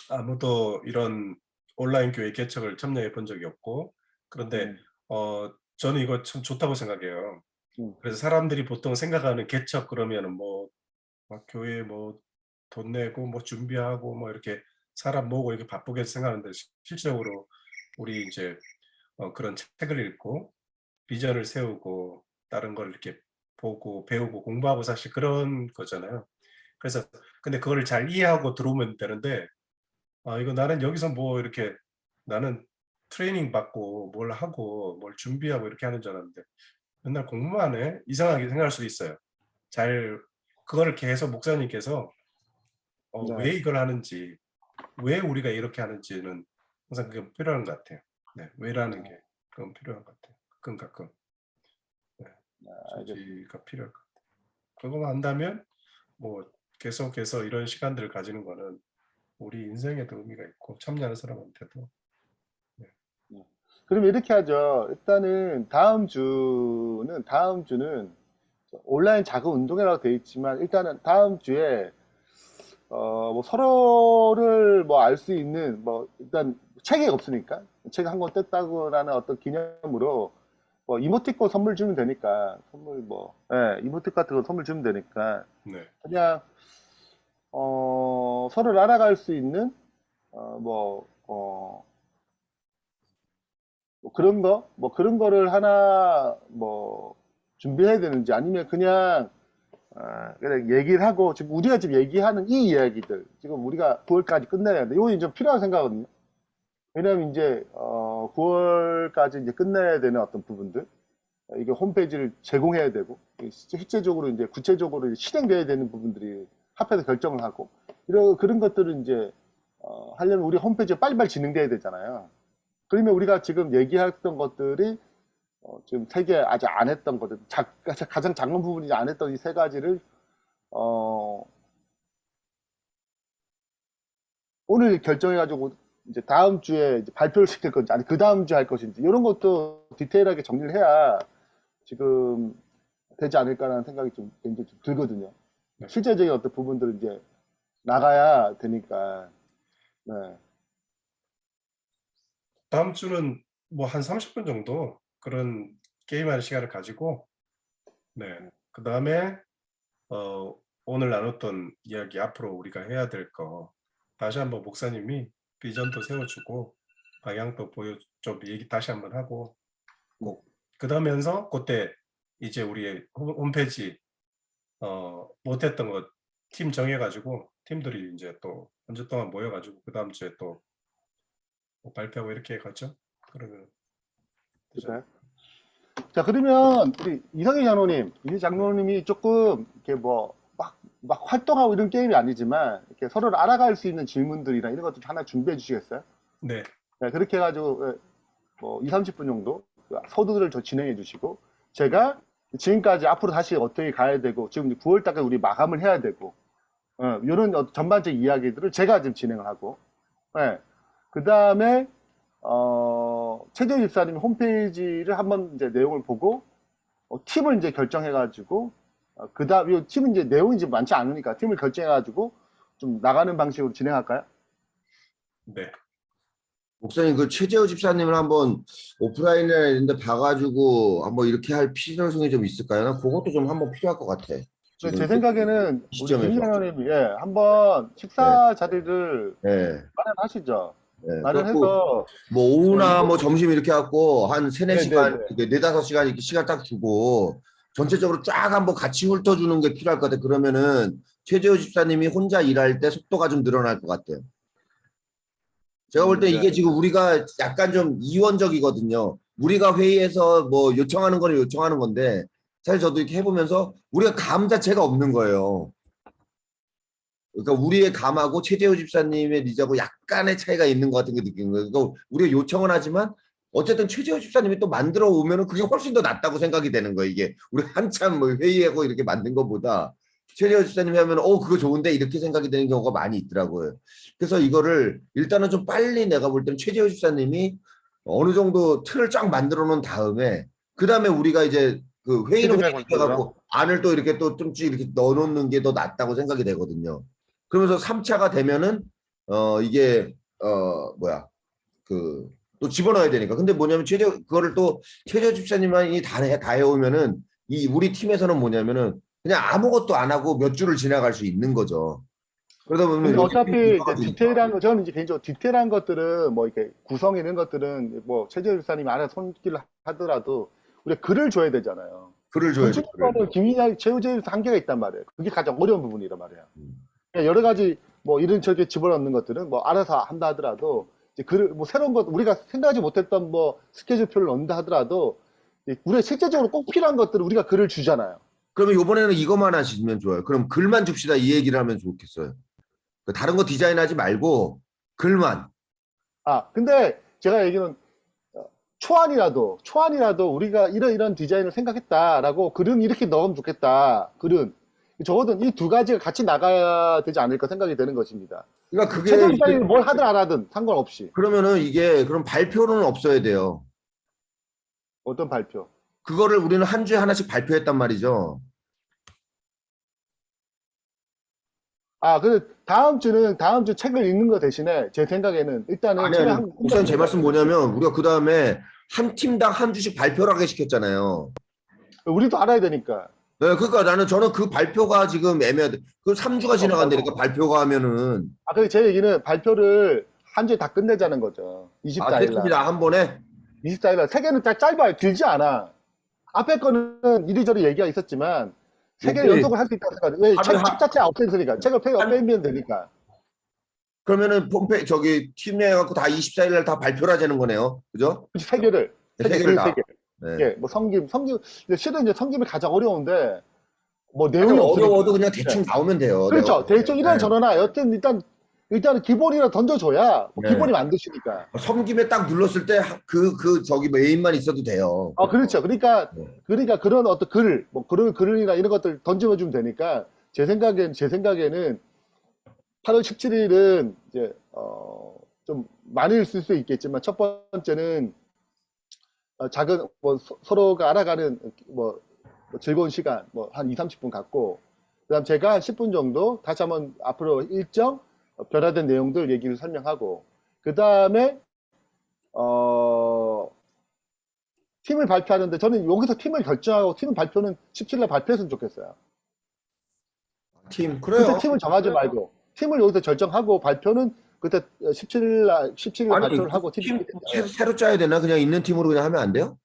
아무도 이런 온라인 교회 개척을 참여해 본 적이 없고 그런데 저는 이거 참 좋다고 생각해요. 음, 그래서 사람들이 보통 생각하는 개척 그러면은 뭐 막 교회에 뭐 돈 내고 뭐 준비하고 뭐 이렇게 사람 모으고 이렇게 바쁘게 생각하는데 실질적으로 우리 이제 그런 책을 읽고 비전을 세우고 다른 걸 이렇게 보고 배우고 공부하고 사실 그런 거잖아요. 그래서 근데 그거를 잘 이해하고 들어오면 되는데 이거 나는 여기서 뭐 이렇게 나는 트레이닝 받고 뭘 하고 뭘 준비하고 이렇게 하는 줄 알았는데 맨날 공부만 해? 이상하게 생각할 수도 있어요. 잘 그거를 계속 목사님께서 네. 왜 이걸 하는지 왜 우리가 이렇게 하는지는 항상 그게 필요한 것 같아요. 네, 왜라는 게 그건 필요한 것 같아요. 가끔 네, 알겠습니다. 지지가 필요할 것 같아요. 그거만 한다면 뭐 계속해서 이런 시간들을 가지는 거는 우리 인생에도 의미가 있고 참여하는 사람한테도 네. 그럼 이렇게 하죠. 일단은 다음 주는 온라인 작은 운동회라고 되어 있지만 일단은 다음 주에 뭐 서로를 뭐 알 수 있는 뭐 일단 책이 없으니까 책 한 권 뗐다고라는 어떤 기념으로 뭐 이모티콘 선물 주면 되니까 선물 뭐 이모티콘 같은 거 선물 주면 되니까 네. 그냥 서로를 알아갈 수 있는 뭐 그런 거를 하나 뭐 준비해야 되는지 아니면 그냥 그래 얘기를 하고 지금 우리가 지금 얘기하는 이 이야기들 지금 우리가 9월까지 끝내야 되는데 이거 좀 필요한 생각거든요. 왜냐면 이제 9월까지 이제 끝내야 되는 어떤 부분들 이게 홈페이지를 제공해야 되고 실제적으로 이제 구체적으로 실행돼야 되는 부분들이 합해서 결정을 하고 이런 그런 것들은 이제 하려면 우리 홈페이지가 빨리빨리 진행돼야 되잖아요. 그러면 우리가 지금 얘기했던 것들이 지금 3개 아직 안 했던 것들, 가장 작은 부분이지 안 했던 이 3가지를 오늘 결정해가지고 이제 다음 주에 이제 발표를 시킬 건지 아니 그 다음 주에 할 것인지 이런 것도 디테일하게 정리를 해야 지금 되지 않을까라는 생각이 좀 굉장히 좀 들거든요. 네. 실제적인 어떤 부분들을 이제 나가야 되니까. 네. 다음 주는 뭐 한 30분 정도 그런 게임하는 시간을 가지고 그 다음에 오늘 나눴던 이야기 앞으로 우리가 해야 될 거 다시 한번 목사님이 비전도 세워주고 방향도 좀 얘기 다시 한번 하고 그러면서 그때 이제 우리 홈페이지 못했던 거 팀 정해가지고 팀들이 이제 또 한 주 동안 모여가지고 그 다음 주에 또 발표하고 이렇게 가죠. 그러면 그럴까요? 자, 그러면 우리 이성희 장로님이 조금 이렇게 막 활동하고 이런 게임이 아니지만 이렇게 서로를 알아갈 수 있는 질문들이나 이런 것들 하나 준비해 주시겠어요? 네. 네, 그렇게 해가지고 뭐 2, 30분 정도 서두를 더 진행해 주시고 제가 지금까지 앞으로 다시 어떻게 가야 되고 지금 9월 달까지 우리 마감을 해야 되고 이런 전반적 이야기들을 제가 지금 진행을 하고 그 다음에 최재훈 집사님 홈페이지를 한번 이제 내용을 보고 팀을 이제 결정해가지고 그 다음 이 팀은 이제 내용이 이제 많지 않으니까 팀을 결정해가지고 좀 나가는 방식으로 진행할까요? 네. 목사님 그 최재호 집사님을 한번 오프라인이나 이런 데 봐가지고 한번 이렇게 할 필요성이 좀 있을까요? 난 그것도 좀 한번 필요할 것 같아. 지금 제 생각에는 우리 시점에서. 김장로님이 한번 식사 자리를 네. 마련하시죠. 네. 마련해서 뭐 오후나 뭐 점심 이렇게 갖고 한 3, 4시간, 네. 4, 5시간 이렇게 시간 딱 주고 전체적으로 쫙 한번 같이 훑어주는 게 필요할 것 같아요. 그러면은 최재호 집사님이 혼자 일할 때 속도가 좀 늘어날 것 같아요. 제가 볼 때 이게 지금 우리가 약간 좀 이원적이거든요. 우리가 회의에서 뭐 요청하는 거는 요청하는 건데 사실 저도 이렇게 해보면서 우리가 감 자체가 없는 거예요. 그러니까 우리의 감하고 최재호 집사님의 리자고 약간의 차이가 있는 것 같은 게 느끼는 거예요. 그러니까 우리가 요청은 하지만 어쨌든 최재호 집사님이 또 만들어 오면은 그게 훨씬 더 낫다고 생각이 되는 거예요. 이게 우리 한참 뭐 회의하고 이렇게 만든 것보다 최재호 집사님이 하면 그거 좋은데 이렇게 생각이 되는 경우가 많이 있더라고요. 그래서 이거를 일단은 좀 빨리 내가 볼 때는 최재호 집사님이 어느 정도 틀을 쫙 만들어 놓은 다음에 그 다음에 우리가 이제 그 회의를 해갖고 안을 또 이렇게 또 좀씩 이렇게 넣어놓는 게 더 낫다고 생각이 되거든요. 그러면서 3차가 되면은 이게 또 집어넣어야 되니까. 근데 뭐냐면 그거를 또 최재호 집사님이 다 해오면은 이 우리 팀에서는 뭐냐면은 그냥 아무것도 안 하고 몇 주를 지나갈 수 있는 거죠. 그러다 보면 어차피 이제 디테일한 거 저는 이제 개인적으로 디테일한 것들은 뭐 이렇게 구성 이런 것들은 뭐 최재훈 집사님이 알아서 손길을 하더라도 우리가 글을 줘야 되잖아요. 글을 줘야죠. 김인하 최재훈 한계가 있단 말이에요. 그게 가장 어려운 부분이란 말이에요. 여러 가지 뭐 이런 저렇게 집어넣는 것들은 뭐 알아서 한다 하더라도 이제 글을 뭐 새로운 것 우리가 생각하지 못했던 뭐 스케줄표를 넣는다 하더라도 우리가 실제적으로 꼭 필요한 것들을 우리가 글을 주잖아요. 그러면 이번에는 이것만 하시면 좋아요. 그럼 글만 줍시다 이 얘기를 하면 좋겠어요. 다른 거 디자인하지 말고 글만. 근데 제가 얘기는 초안이라도 우리가 이런 디자인을 생각했다라고 글은 이렇게 넣으면 좋겠다. 글은 적어도 이 두 가지가 같이 나가야 되지 않을까 생각이 되는 것입니다. 그러니까 그게 최종 디자인이 뭘 하든 안 하든 상관없이. 그러면은 이게 그럼 발표는 없어야 돼요. 어떤 발표? 그거를 우리는 한 주에 하나씩 발표했단 말이죠. 그 다음 주 책을 읽는 거 대신에 제 생각에는 일단은 아니, 목사님 제 말씀 뭐냐면 우리가 그 다음에 한 팀당 한 주씩 발표를 하게 시켰잖아요. 우리도 알아야 되니까. 네, 그러니까 저는 그 발표가 지금 애매하대. 그 3주가 지나간다니까 발표가 하면은. 근데 제 얘기는 발표를 한 주에 다 끝내자는 거죠. 24일 날. 한 번에? 24일 날. 세 개는 짧아요. 길지 않아. 앞에 거는 이리저리 얘기가 있었지만 세 개를 연속을 할 수 있다고 생각해요. 왜? 책 자체 없애니까. 책을 빼면 되니까. 그러면은 팀 해갖고 다 24일 날 다 발표를 하자는 거네요. 그죠? 세 개를. 세 개를 다. 네. 예, 뭐 성김 실은 이제 성김이 가장 어려운데 뭐 내용이 어려워도 그냥 대충 나오면 돼요. 그렇죠. 대충 이런 저러나 여튼 일단 일단은 기본이라 던져줘야 뭐 네. 기본이 만드시니까. 섬김에 딱 눌렀을 때 저기 메인만 있어도 돼요. 그렇죠. 그러니까 네. 그런 어떤 글, 뭐 그런 글이나 이런 것들 던져주면 되니까 제 생각에는 8월 17일은 이제 좀 많이 쓸 수 있겠지만 첫 번째는 작은 뭐 서로가 알아가는 뭐 즐거운 시간 뭐 한 2, 30분 갖고 그다음 제가 한 10분 정도 다시 한번 앞으로 일정 변화된 내용들 얘기를 설명하고 그다음에 팀을 발표하는데 저는 여기서 팀을 결정하고 팀 발표는 17일 발표했으면 좋겠어요. 팀, 그래요. 그때 팀을 정하지 말고 팀을 여기서 결정하고 발표는 그때 17일 아니, 발표를 하고 팀 새로 짜야 되나? 그냥 있는 팀으로 그냥 하면 안 돼요?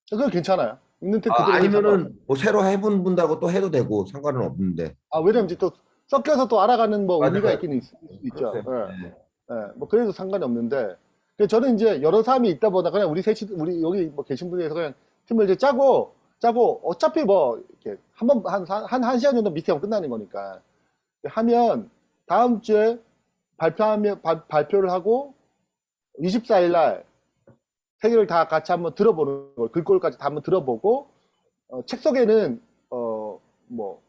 그거 괜찮아요. 있는 팀 그대로 해도 상관없어요. 아니면은 뭐 새로 해본 분하고 또 해도 되고 상관은 없는데. 왜냐면 이제 또 섞여서 또 알아가는 뭐 맞아요. 의미가 있긴 있을 수 있죠. 네. 뭐 그래도 상관이 없는데 저는 이제 여러 사람이 있다 보다 그냥 우리 여기 뭐 계신 분에서 그냥 팀을 이제 짜고 어차피 뭐 이렇게 한 시간 정도 미팅하면 끝나는 거니까 하면 다음 주에 발표를 하고 24일 날 세 개를 다 같이 한번 들어보는 걸 글꼴까지 다 한번 들어보고 책 속에는 뭐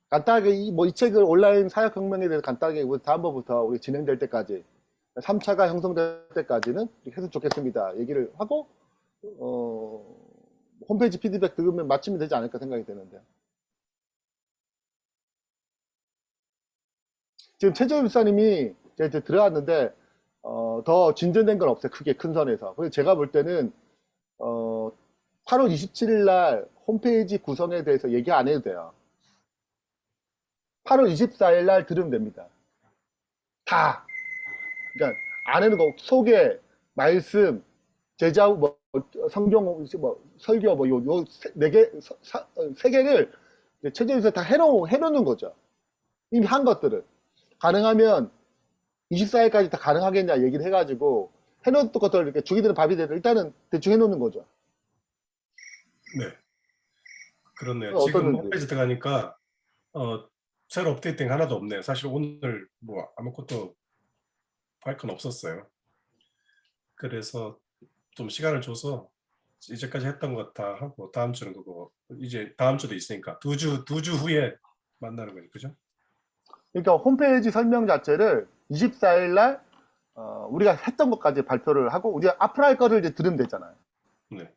간단하게 이 책을 온라인 사역혁명에 대해서 간단하게 다음번부터 우리 진행될 때까지 3차가 형성될 때까지는 이렇게 했으면 좋겠습니다. 얘기를 하고 홈페이지 피드백 들으면 마치면 되지 않을까 생각이 되는데 지금 최재우 집사님이 이제 들어왔는데 더 진전된 건 없어요. 크게 큰 선에서. 그래서 제가 볼 때는 8월 27일 날 홈페이지 구성에 대해서 얘기 안 해도 돼요. 8월 24일 날 들으면 됩니다. 다. 그러니까 안에는 거 소개, 말씀, 제자 뭐 성경 뭐 설교 뭐 요 세 개를 최재에서 다 해놓는 거죠. 이미 한 것들을 가능하면 24일까지 다 가능하겠냐 얘기를 해가지고 해놓은 것들 이렇게 죽이 되는 밥이 되는 일단은 대충 해놓는 거죠. 네. 그렇네요. 어떤 지금 분들? 홈페이지 들어가니까 새로 업데이팅 하나도 없네요. 사실 오늘 뭐 아무것도 할 건 없었어요. 그래서 좀 시간을 줘서 이제까지 했던 것 다 하고 다음 주는 그거 이제 다음 주도 있으니까 두 주 후에 만나는 거니까 그죠? 그러니까 홈페이지 설명 자체를 24일 날 우리가 했던 것까지 발표를 하고 우리가 앞으로 할 거를 이제 들으면 되잖아요. 네.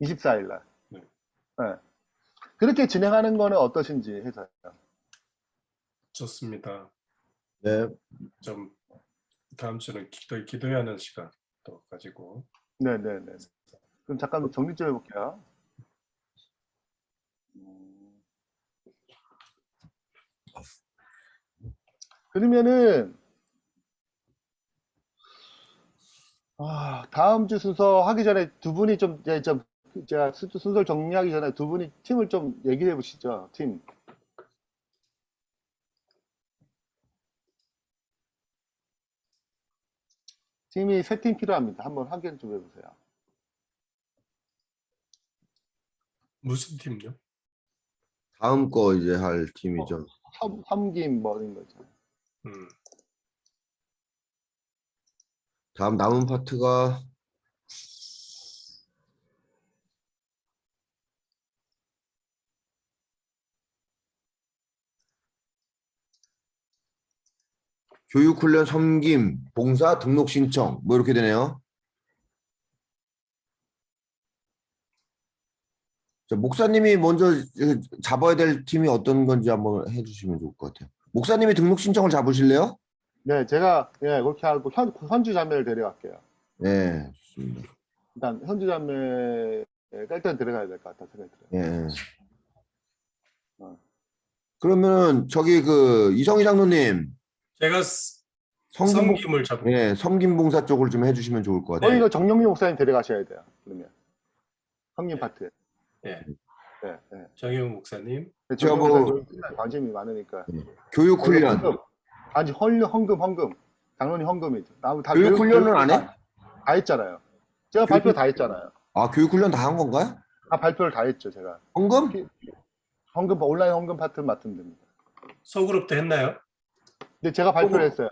24일 날. 네. 네. 그렇게 진행하는 거는 어떠신지 해서요. 좋습니다. 네. 좀 다음 주는 기도해야 하는 시간 또 가지고. 네네네. 그럼 잠깐 정리 좀 해볼게요. 그러면은 다음 주 순서 하기 전에 두 분이 좀 제가 순서를 정리하기 전에 두 분이 팀을 좀 얘기해 보시죠. 팀. 팀이 세 팀 필요합니다. 한번 확인 좀 해보세요. 무슨 팀요? 다음 거 이제 할 팀이죠. 섬김 뭐 이런 거 있잖아요. 다음 남은 파트가 교육훈련 섬김, 봉사, 등록 신청 뭐 이렇게 되네요. 자, 목사님이 먼저 잡아야 될 팀이 어떤 건지 한번 해주시면 좋을 것 같아요. 목사님이 등록 신청을 잡으실래요? 네, 제가 그렇게 하고 현주 자매를 데려갈게요. 네, 좋습니다. 일단 현주 자매가 일단 데려가야 될 것 같다 생각이 들어요. 예. 그러면 저기 이성희 장로님 제가 섬김을 잡고 예, 섬김 봉사 쪽을 좀 해주시면 좋을 것 같아요. 이거 정영민 목사님 데려가셔야 돼요. 그러면 섬김 파트. 네. 네, 네. 정혜훈 목사님. 제가 정영민 뭐- 목사님 관심이 많으니까. 교육훈련. 아니 헌금. 당연히 헌금이죠. 다 교육훈련은 안 해? 다 했잖아요. 제가 발표 다 했잖아요. 아, 교육훈련 다 한 건가요? 다 발표를 다 했죠, 제가. 헌금? 온라인 헌금 파트 맡으면 됩니다. 소그룹 때 했나요? 근데 제가 발표를 했어요.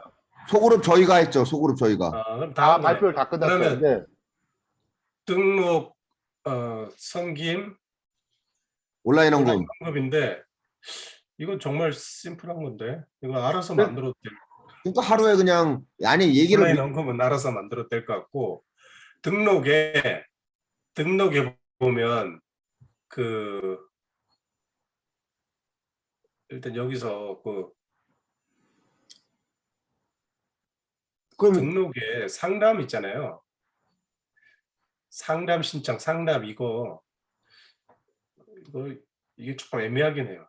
소그룹 저희가 했죠. 소그룹 저희가. 그럼 아, 다음에 발표를 다 끝났어요. 그러면 네. 등록 섬김 온라인 온라인 헌금. 환급인데 이건 정말 심플한 건데 이거 알아서 네. 만들어도 될 그러니까 하루에 그냥 아니 얘기를 온라인 헌금은 알아서 만들어도 될 것 같고 등록에 보면 그 일단 여기서 그 그러면 등록에 상담 있잖아요. 상담 신청, 상담 이거 이게 조금 애매하긴 해요.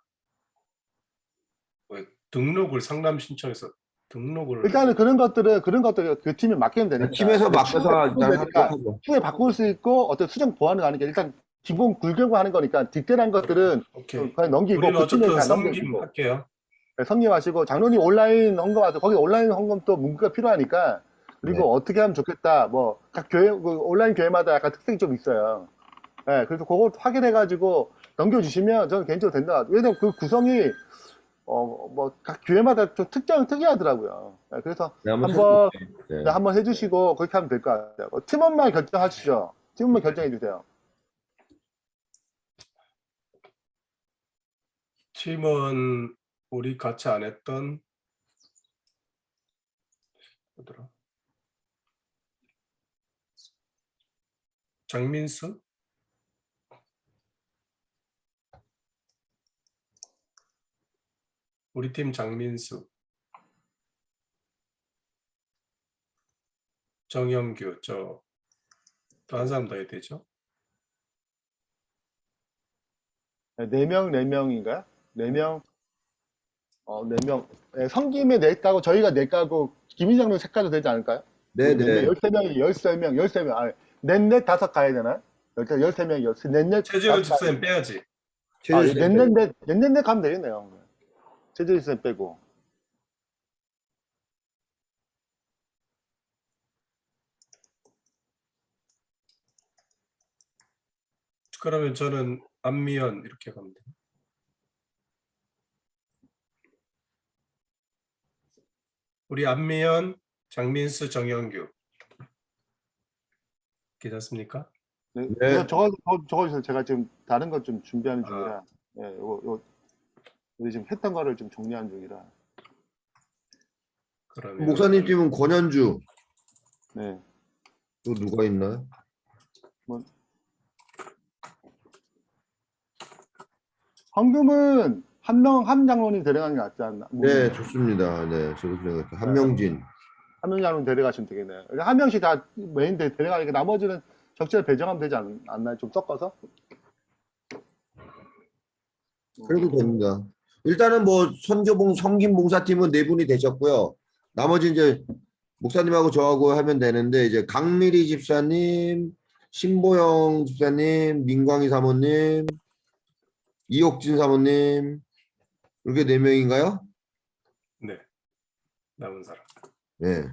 왜 등록을 상담 신청해서 등록을 일단은 그런 것들을 그 팀에 맡기면 되니까. 팀에서 맡겨서 일단 하도록 되니까 하죠. 후에 바꿀 수 있고 어떤 수정 보완을 하는 게 일단 기본 굴경고 하는 거니까 디테일한 것들은 오케이. 그냥 넘기고 우리는 그 팀에 어쨌든 다 섬김 넘겨주고 할게요. 네, 성립하시고 장로님 온라인 헌금 와서 거기 온라인 헌금 또 문구가 필요하니까 그리고 네. 어떻게 하면 좋겠다 뭐 각 교회 그 온라인 교회마다 약간 특색이 좀 있어요. 네, 그래서 그거 확인해가지고 넘겨주시면 저는 개인적으로 된다. 왜냐면 그 구성이 뭐 각 교회마다 좀 특이하더라고요. 네, 그래서 네, 한번 한번 찾아볼게요. 네. 네, 한번 해주시고 그렇게 하면 될 것 같아요. 팀원만 결정하시죠. 팀원만 결정해 주세요. 팀은 우리 같이 안 했던 뭐더라? 장민수? 우리 팀 장민수, 정영규, 또 한 사람 더 해야 되죠? 네, 4명인가요? 4명, 4명. 네, 성김에 넷가고 저희가 넷가고 김인장로 색깔도 되지 않을까요? 네, 몇 네. 명, 13명. 아, 넷 다섯 가야 되나요? 일단 13명, 넷 최재훈 다섯 가야 집사님 되나요? 빼야지. 아, 최준 쌤. 넷 가면 되겠네요. 최재일 쌤 빼고. 그러면 저는 안미연 이렇게 가면 돼요. 우리 안미연, 장민수, 정영규. 괜찮습니까? 네, 네. 적어주세요. 제가 지금 다른 것 좀 준비하는 중이라. 예, 우리 지금 했던 거를 좀 정리하는 중이라. 그러면 목사님 팀은 권현주. 네. 또 누가 있나요? 황금은 한 장로님 데려가는 게 낫지 않나? 네, 좋습니다. 네, 저도 생각했어요. 한명진. 한 명 장로님 데려가시면 되겠네요. 한 명씩 다 메인 데려가니까 나머지는 적절히 배정하면 되지 않나요? 좀 섞어서? 그래도 됩니다. 일단은 뭐 섬김봉사팀은 4분이 되셨고요. 나머지 이제 목사님하고 저하고 하면 되는데 이제 강미리 집사님, 신보영 집사님, 민광희 사모님, 이옥진 사모님 이렇게 4명인가요? 네. 남은 사람. 네.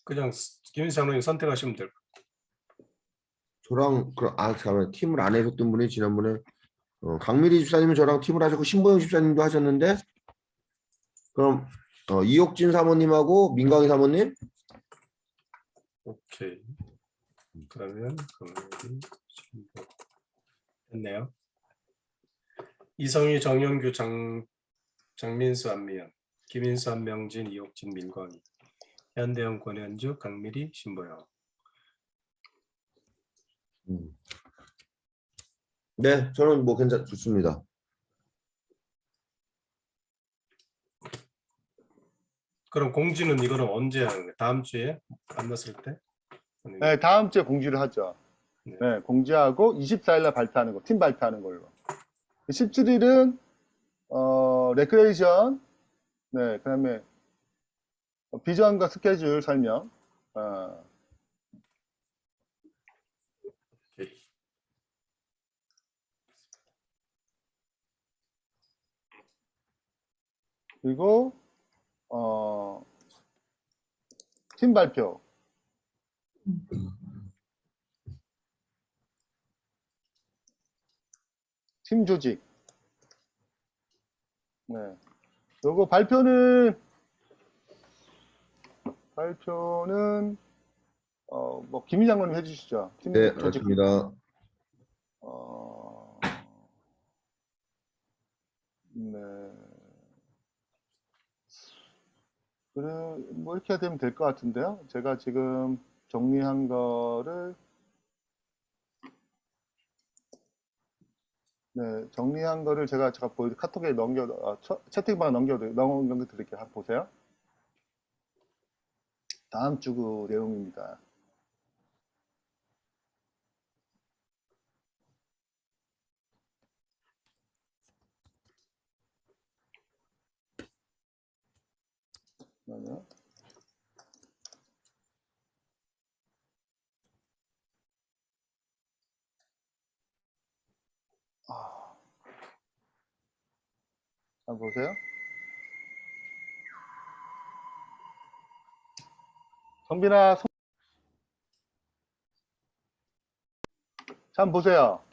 그냥 김인수 장로님 선택하시면 될 거예요. 저랑 잠깐만 팀을 안 해줬던 분이 지난번에 강미리 집사님은 저랑 팀을 하셨고 신보영 집사님도 하셨는데 그럼 이옥진 사모님하고 민광희 사모님 오케이. 그러면 금요일 됐네요. 이성희, 정영규, 장민수, 안미연, 김인수, 한명진, 이옥진, 민광희, 현대영, 권현주, 강미리, 신보영. 네, 저는 뭐 좋습니다. 그럼 공지는 이거는 언제 하는 거예요? 다음 주에 만났을 때? 네, 다음 주에 공지를 하죠. 네. 네, 공지하고 24일날 발표하는 거, 팀 발표하는 걸로. 17일은 레크레이션, 네, 그다음에 비전과 스케줄 설명. 오케이. 그리고 팀 발표. 팀 조직. 네. 요거 발표는 뭐 김희 장관님 해주시죠. 팀 네, 조직. 알겠습니다. 네. 그래, 뭐 이렇게 되면 될 것 같은데요. 제가 지금 정리한 거를 제가 카톡에 채팅방에 넘겨드릴게요. 한번 보세요. 다음 주 그 내용입니다. 잠깐만요. 한번 보세요. 성빈아, 자, 한번 보세요.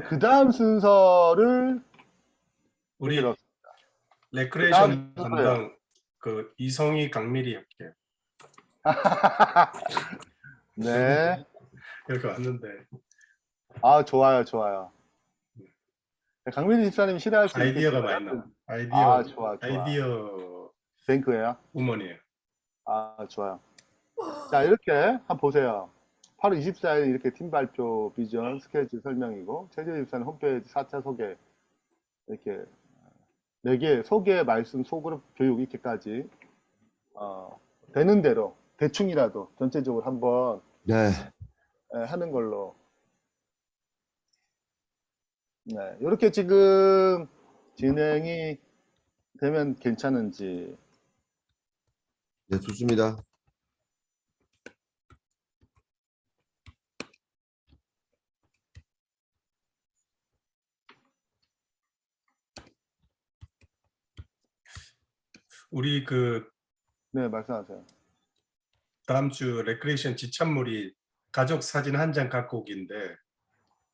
그 다음 순서를 우리 이렇게 넣었어요. 레크레이션 다음 담당 그 이성희 강미리 할게요. 네. 이렇게 왔는데 아, 좋아요, 좋아요. 강민희 집사님 싫어할 수 아이디어가 있겠어요. 많이 나와. 아, 좋아. 아이디어 뱅크예요? 우먼이에요. 아, 좋아요. 자, 이렇게 한번 보세요. 8월 24일 이렇게 팀 발표, 비전, 스케줄 설명이고, 최재 집사님 홈페이지 4차 소개, 이렇게 4개 소개, 말씀, 소그룹 교육 이렇게까지 되는 대로 대충이라도 전체적으로 한번 네. 하는 걸로. 네, 이렇게 지금 진행이 되면 괜찮은지. 네, 좋습니다. 우리 그 네, 말씀하세요. 다음 주 레크레이션 지참물이 가족 사진 한 장 갖고 오기인데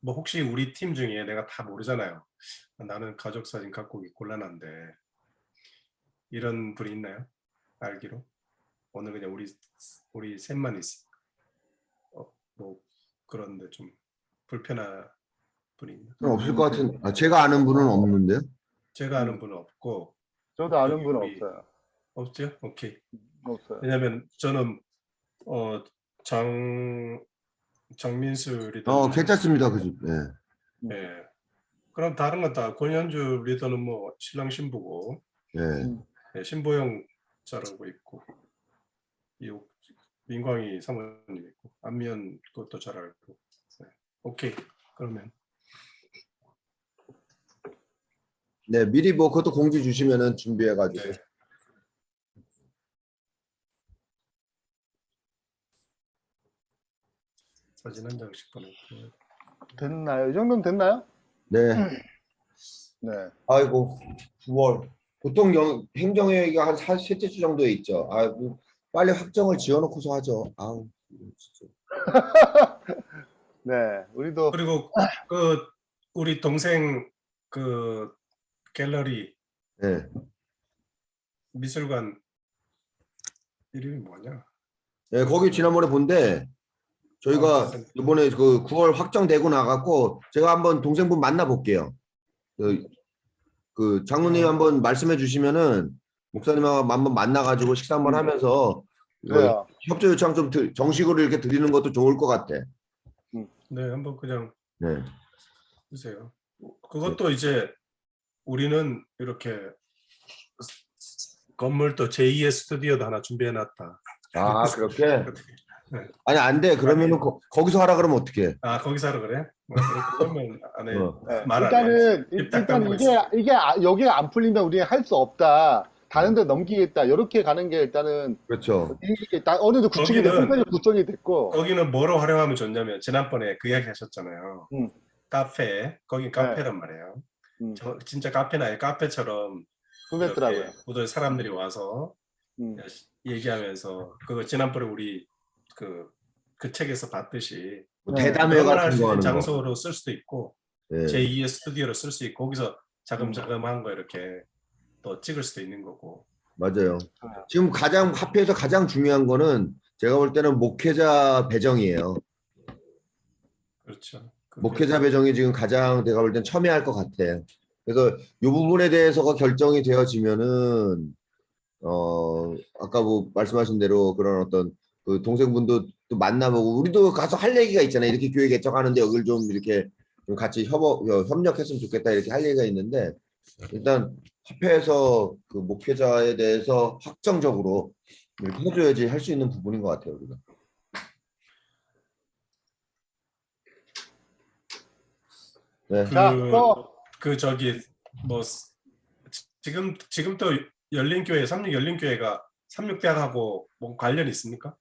뭐 혹시 우리 팀 중에 내가 다 모르잖아요. 나는 가족 사진 갖고 오기 곤란한데 이런 분이 있나요? 알기로? 오늘 그냥 우리 셋만 있어. 뭐 그런데 좀 불편한 분이 있나? 그럼 없을 것 같은, 제가 아는 분은 없는데요. 제가 아는 분은 없고 저도 아는 여기 분은 우리- 없어요. 없죠? 오케이. 없어요. 왜냐면 저는 정민수 리더 괜찮습니다. 그 집. 네. 네. 그럼 다른 건 다 권현주 리더는 뭐 신랑 신부고 네. 네, 신보영 잘하고 있고 민광희 사모님 있고 안미연 그것도 잘 알고 네. 오케이 그러면 네, 미리 뭐 그것도 공지 주시면은 준비해가지고. 네. 사진 한 장씩 보낼게요. 됐나요? 이 정도면 됐나요? 네. 네. 아이고, 9월. 보통 행정회의가 한 셋째 주 정도에 있죠. 아이고, 빨리 확정을 지어놓고서 하죠. 아우, 진짜. 네. 우리도 그리고 그 우리 동생 그 갤러리 네. 미술관 이름이 뭐냐? 네, 거기 지난번에 본데 저희가 이번에 그 9월 확정되고 나갔고 제가 한번 동생분 만나볼게요. 그 장로님 한번 말씀해 주시면은 목사님하고 한번 만나가지고 식사 한번 하면서 그래요. 협조 요청 좀 정식으로 이렇게 드리는 것도 좋을 것 같아. 네, 한번 그냥 네. 주세요. 그것도 이제 우리는 이렇게 건물도 제2의 스튜디오도 하나 준비해놨다. 아, 그렇게? 네. 아니, 안 돼. 그러면은 거기서 하라 그러면 어떡해? 아 거기서 하라 그래? 그러면 안 해. 네. 말 안 해. 일단 이게 여기에 안 풀리면 우리는 할 수 없다. 다른 데 넘기겠다. 이렇게 가는 게 일단은 그렇죠. 어느 정도 구축이 됐고, 거기는- 구성이 됐고. 거기는 뭐로 활용하면 좋냐면 지난번에 그 이야기 하셨잖아요. 카페. 거긴 카페란 말이에요. 진짜 카페나 카페처럼 궁금했더라고요. 이렇게 모든 사람들이 와서 음. 얘기하면서 그거 지난번에 우리 그 책에서 봤듯이 뭐 네. 대담회 영화를 할 같은 수 거 있는 하는 거. 장소로 쓸 수도 있고 예. 제2의 스튜디오로 쓸 수 있고 거기서 자금자금한 거 이렇게 또 찍을 수도 있는 거고. 맞아요. 지금 가장 합회에서 가장 중요한 거는 제가 볼 때는 목회자 배정이에요. 그렇죠. 목회자 배정이 지금 가장 내가 볼 땐 첨예할 것 같아요. 그래서 이 부분에 대해서가 결정이 되어지면은 아까 뭐 말씀하신 대로 그런 어떤 그 동생분도 또 만나보고 우리도 가서 할 얘기가 있잖아요. 이렇게 교회 개척하는데 여기를 좀 이렇게 좀 같이 협력했으면 좋겠다 이렇게 할 얘기가 있는데 일단 협회에서 그 목회자에 대해서 확정적으로 이렇게 해줘야지 할 수 있는 부분인 것 같아요. 우리가. 네. 자, 또 그 저기 뭐 지금 또 열린교회 36 열린교회가 36대학하고 뭐 관련이 있습니까?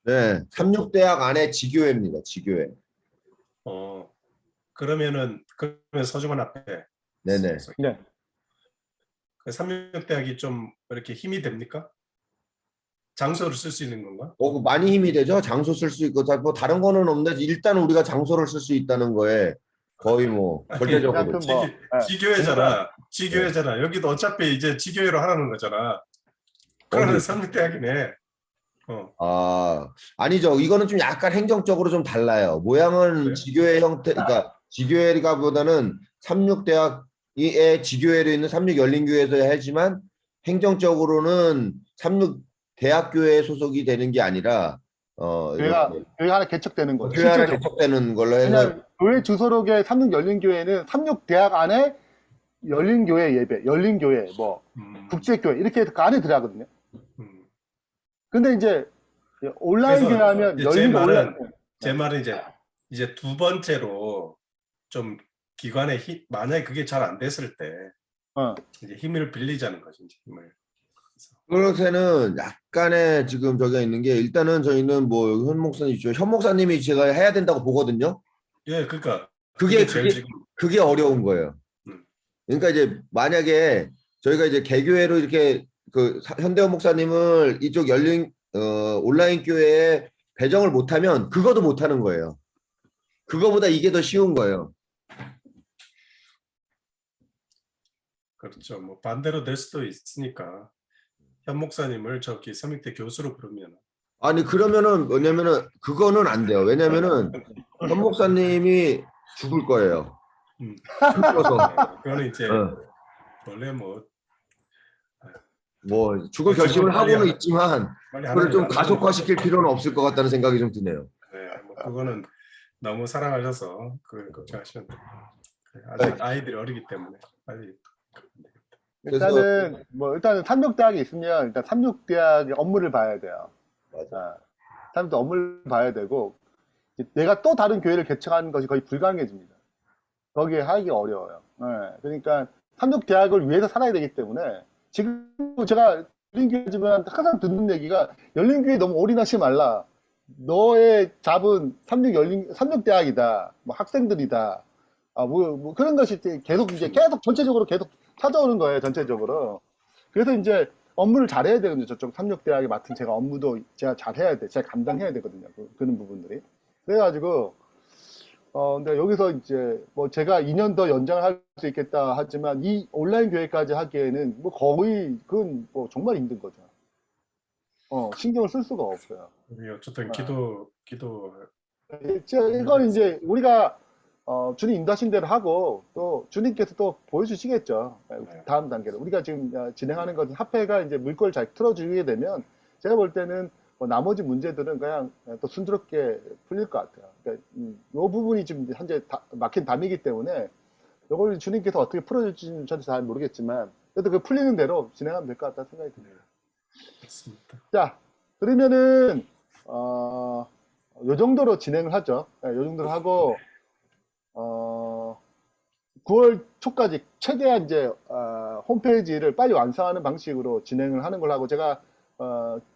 네. 36대학 안에 지교회입니다. 지교회. 그러면 서중원 앞에 네네. 네. 그 36대학이 좀 이렇게 힘이 됩니까? 장소를 쓸 수 있는 건가? 그 많이 힘이 되죠. 장소 쓸 수 있고 뭐 다른 거는 없는데 일단 우리가 장소를 쓸 수 있다는 거에 거의 뭐 절대적으로. 그만큼 뭐 지교회잖아. 지교회잖아. 여기도 어차피 이제 지교회로 하라는 거잖아. 그러면 어디? 36대학이네. 아니죠. 이거는 좀 약간 행정적으로 좀 달라요. 모양은 그래요? 지교회 형태, 그러니까 지교회가 보다는 36대학의 지교회로 있는 36열린교회에서 하지만 행정적으로는 36대학교회 소속이 되는 게 아니라 교회가 하나 개척되는 거죠. 교회 하나 실제적으로. 개척되는 걸로 해서 왜냐하면 교회 주소록의 36열린교회는 36대학 안에 열린교회 예배, 열린교회, 뭐 국제교회 이렇게 그 안에 들어가거든요. 근데 이제 온라인 그래서 교회하면 이제 열린 온라인. 제 말은 이제 두 번째로 좀 기관의 힘, 만약에 그게 잘 안 됐을 때 이제 힘을 빌리자는 거죠. 이제 힘을. 그렇게는 약간의 지금 저기가 있는 게 일단은 저희는 뭐 현 목사님 있죠. 현 목사님이 제가 해야 된다고 보거든요. 예, 그러니까 그게 어려운 거예요. 그러니까 이제 만약에 저희가 이제 개교회로 이렇게 그 현대원 목사님을 이쪽 열린 온라인 교회에 배정을 못하면 그거도 못하는 거예요. 그거보다 이게 더 쉬운 거예요. 그렇죠. 뭐 반대로 될 수도 있으니까 현 목사님을 저기 서밋대 교수로 부르면 아니 그러면은 왜냐면은 그거는 안 돼요. 왜냐면은 현 목사님이 죽을 거예요. 힘들어서. 그거는 이제 원래 뭐 죽을 결심을 하고는 있지만 빨리 그걸 좀 하는 가속화시킬 필요는 없을 것 같다는 생각이 좀 드네요. 네, 뭐 그거는 너무 사랑하셔서 그걸 걱정하시면 돼요. 아직 아이들이 어리기 때문에 빨리. 일단은 36대학이 있으면 일단 36대학의 업무를 봐야 돼요. 맞아. 36대학 업무를 봐야 되고 내가 또 다른 교회를 개척하는 것이 거의 불가능해집니다. 거기에 하기 어려워요. 그러니까 36대학을 위해서 살아야 되기 때문에 지금 제가 열린교회지만 항상 듣는 얘기가 열린교회에 너무 올인하지 말라. 너의 잡은 36대학이다. 뭐 학생들이다. 뭐 그런 것이 계속 전체적으로 계속 찾아오는 거예요. 전체적으로. 그래서 이제 업무를 잘해야 되거든요. 저쪽 36대학에 맡은 제가 업무도 제가 잘해야 돼. 제가 감당해야 되거든요. 그런 부분들이. 그래가지고 근데 여기서 이제 뭐 제가 2년 더 연장을 할 수 있겠다 하지만 이 온라인 교회까지 하기에는 뭐 거의 그건 뭐 정말 힘든 거죠. 신경을 쓸 수가 없어요. 우리 어쨌든 기도 이건 이제 우리가 주님 인도하신 대로 하고 또 주님께서 또 보여주시겠죠. 다음 단계로 우리가 지금 진행하는 것은 합회가 이제 물꼬를 잘 틀어주게 되면 제가 볼 때는 뭐 나머지 문제들은 그냥 또 순조롭게 풀릴 것 같아요. 그러니까 이 부분이 지금 현재 막힌 담이기 때문에 이걸 주님께서 어떻게 풀어줄지는 저도 잘 모르겠지만 그래도 그 풀리는 대로 진행하면 될 것 같다는 생각이 듭니다. 맞습니다. 자, 그러면은 요 정도로 진행을 하죠. 요 정도로 하고 9월 초까지 최대한 이제 홈페이지를 빨리 완성하는 방식으로 진행을 하는 걸로 하고 제가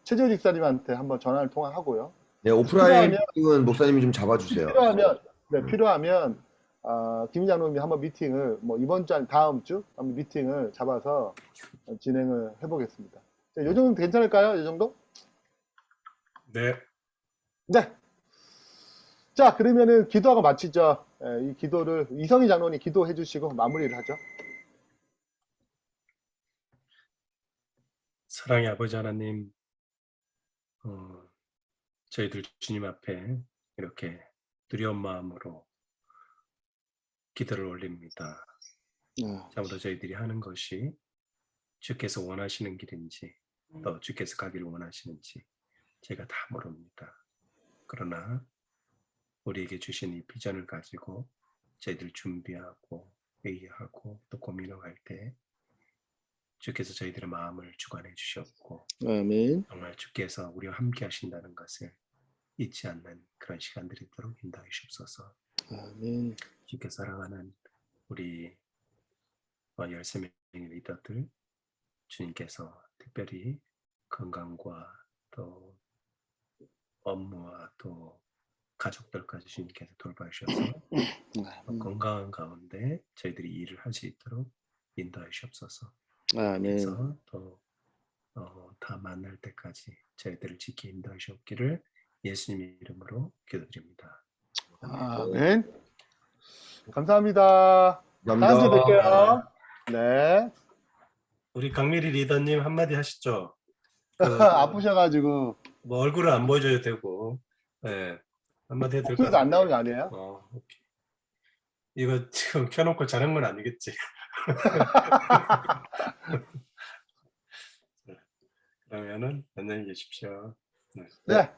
최재호 집사님한테 한번 전화를 통화하고요. 네, 오프라인은 목사님이 좀 잡아주세요. 필요하면 김 장로님이 한번 미팅을 뭐 이번 주 아니 다음 주 한번 미팅을 잡아서 진행을 해보겠습니다. 자, 요 정도 괜찮을까요? 이 정도? 네. 네. 자, 그러면은 기도하고 마치죠. 이 기도를 이성희 장로님 기도해 주시고 마무리를 하죠. 사랑의 아버지 하나님, 저희들 주님 앞에 이렇게 두려운 마음으로 기도를 올립니다. 참으로 저희들이 하는 것이 주께서 원하시는 길인지 또 주께서 가기를 원하시는지 제가 다 모릅니다. 그러나 우리에게 주신 이 비전을 가지고 저희들 준비하고 회의하고 또 고민을 할 때 주께서 저희들의 마음을 주관해 주셨고 아멘. 정말 주께서 우리와 함께 하신다는 것을 잊지 않는 그런 시간들이 있도록 인도해 주옵소서. 아멘. 주께 사랑하는 우리 13명의 리더들 주님께서 특별히 건강과 또 업무와 또 가족들까지 주님께서 돌봐주셔서 건강한 가운데 저희들이 일을 할 수 있도록 인도해 주옵소서. 아멘. 그래서 또 다 만날 때까지 저희들을 지키 인도해 주옵기를 예수님 이름으로 기도드립니다. 아멘. 감사합니다. 다음 주에 감사합니다. 뵐게요. 네. 우리 강미리 리더님 한마디 하시죠. 아프셔가지고 뭐 얼굴을 안 보여줘도 되고, 네. 한마디 해도 될 것 목소리도 안 같은데. 나오는 거 아니에요? 오케이. 이거 지금 켜놓고 자는 건 아니겠지? 그러면은 안녕히 계십시오. 네.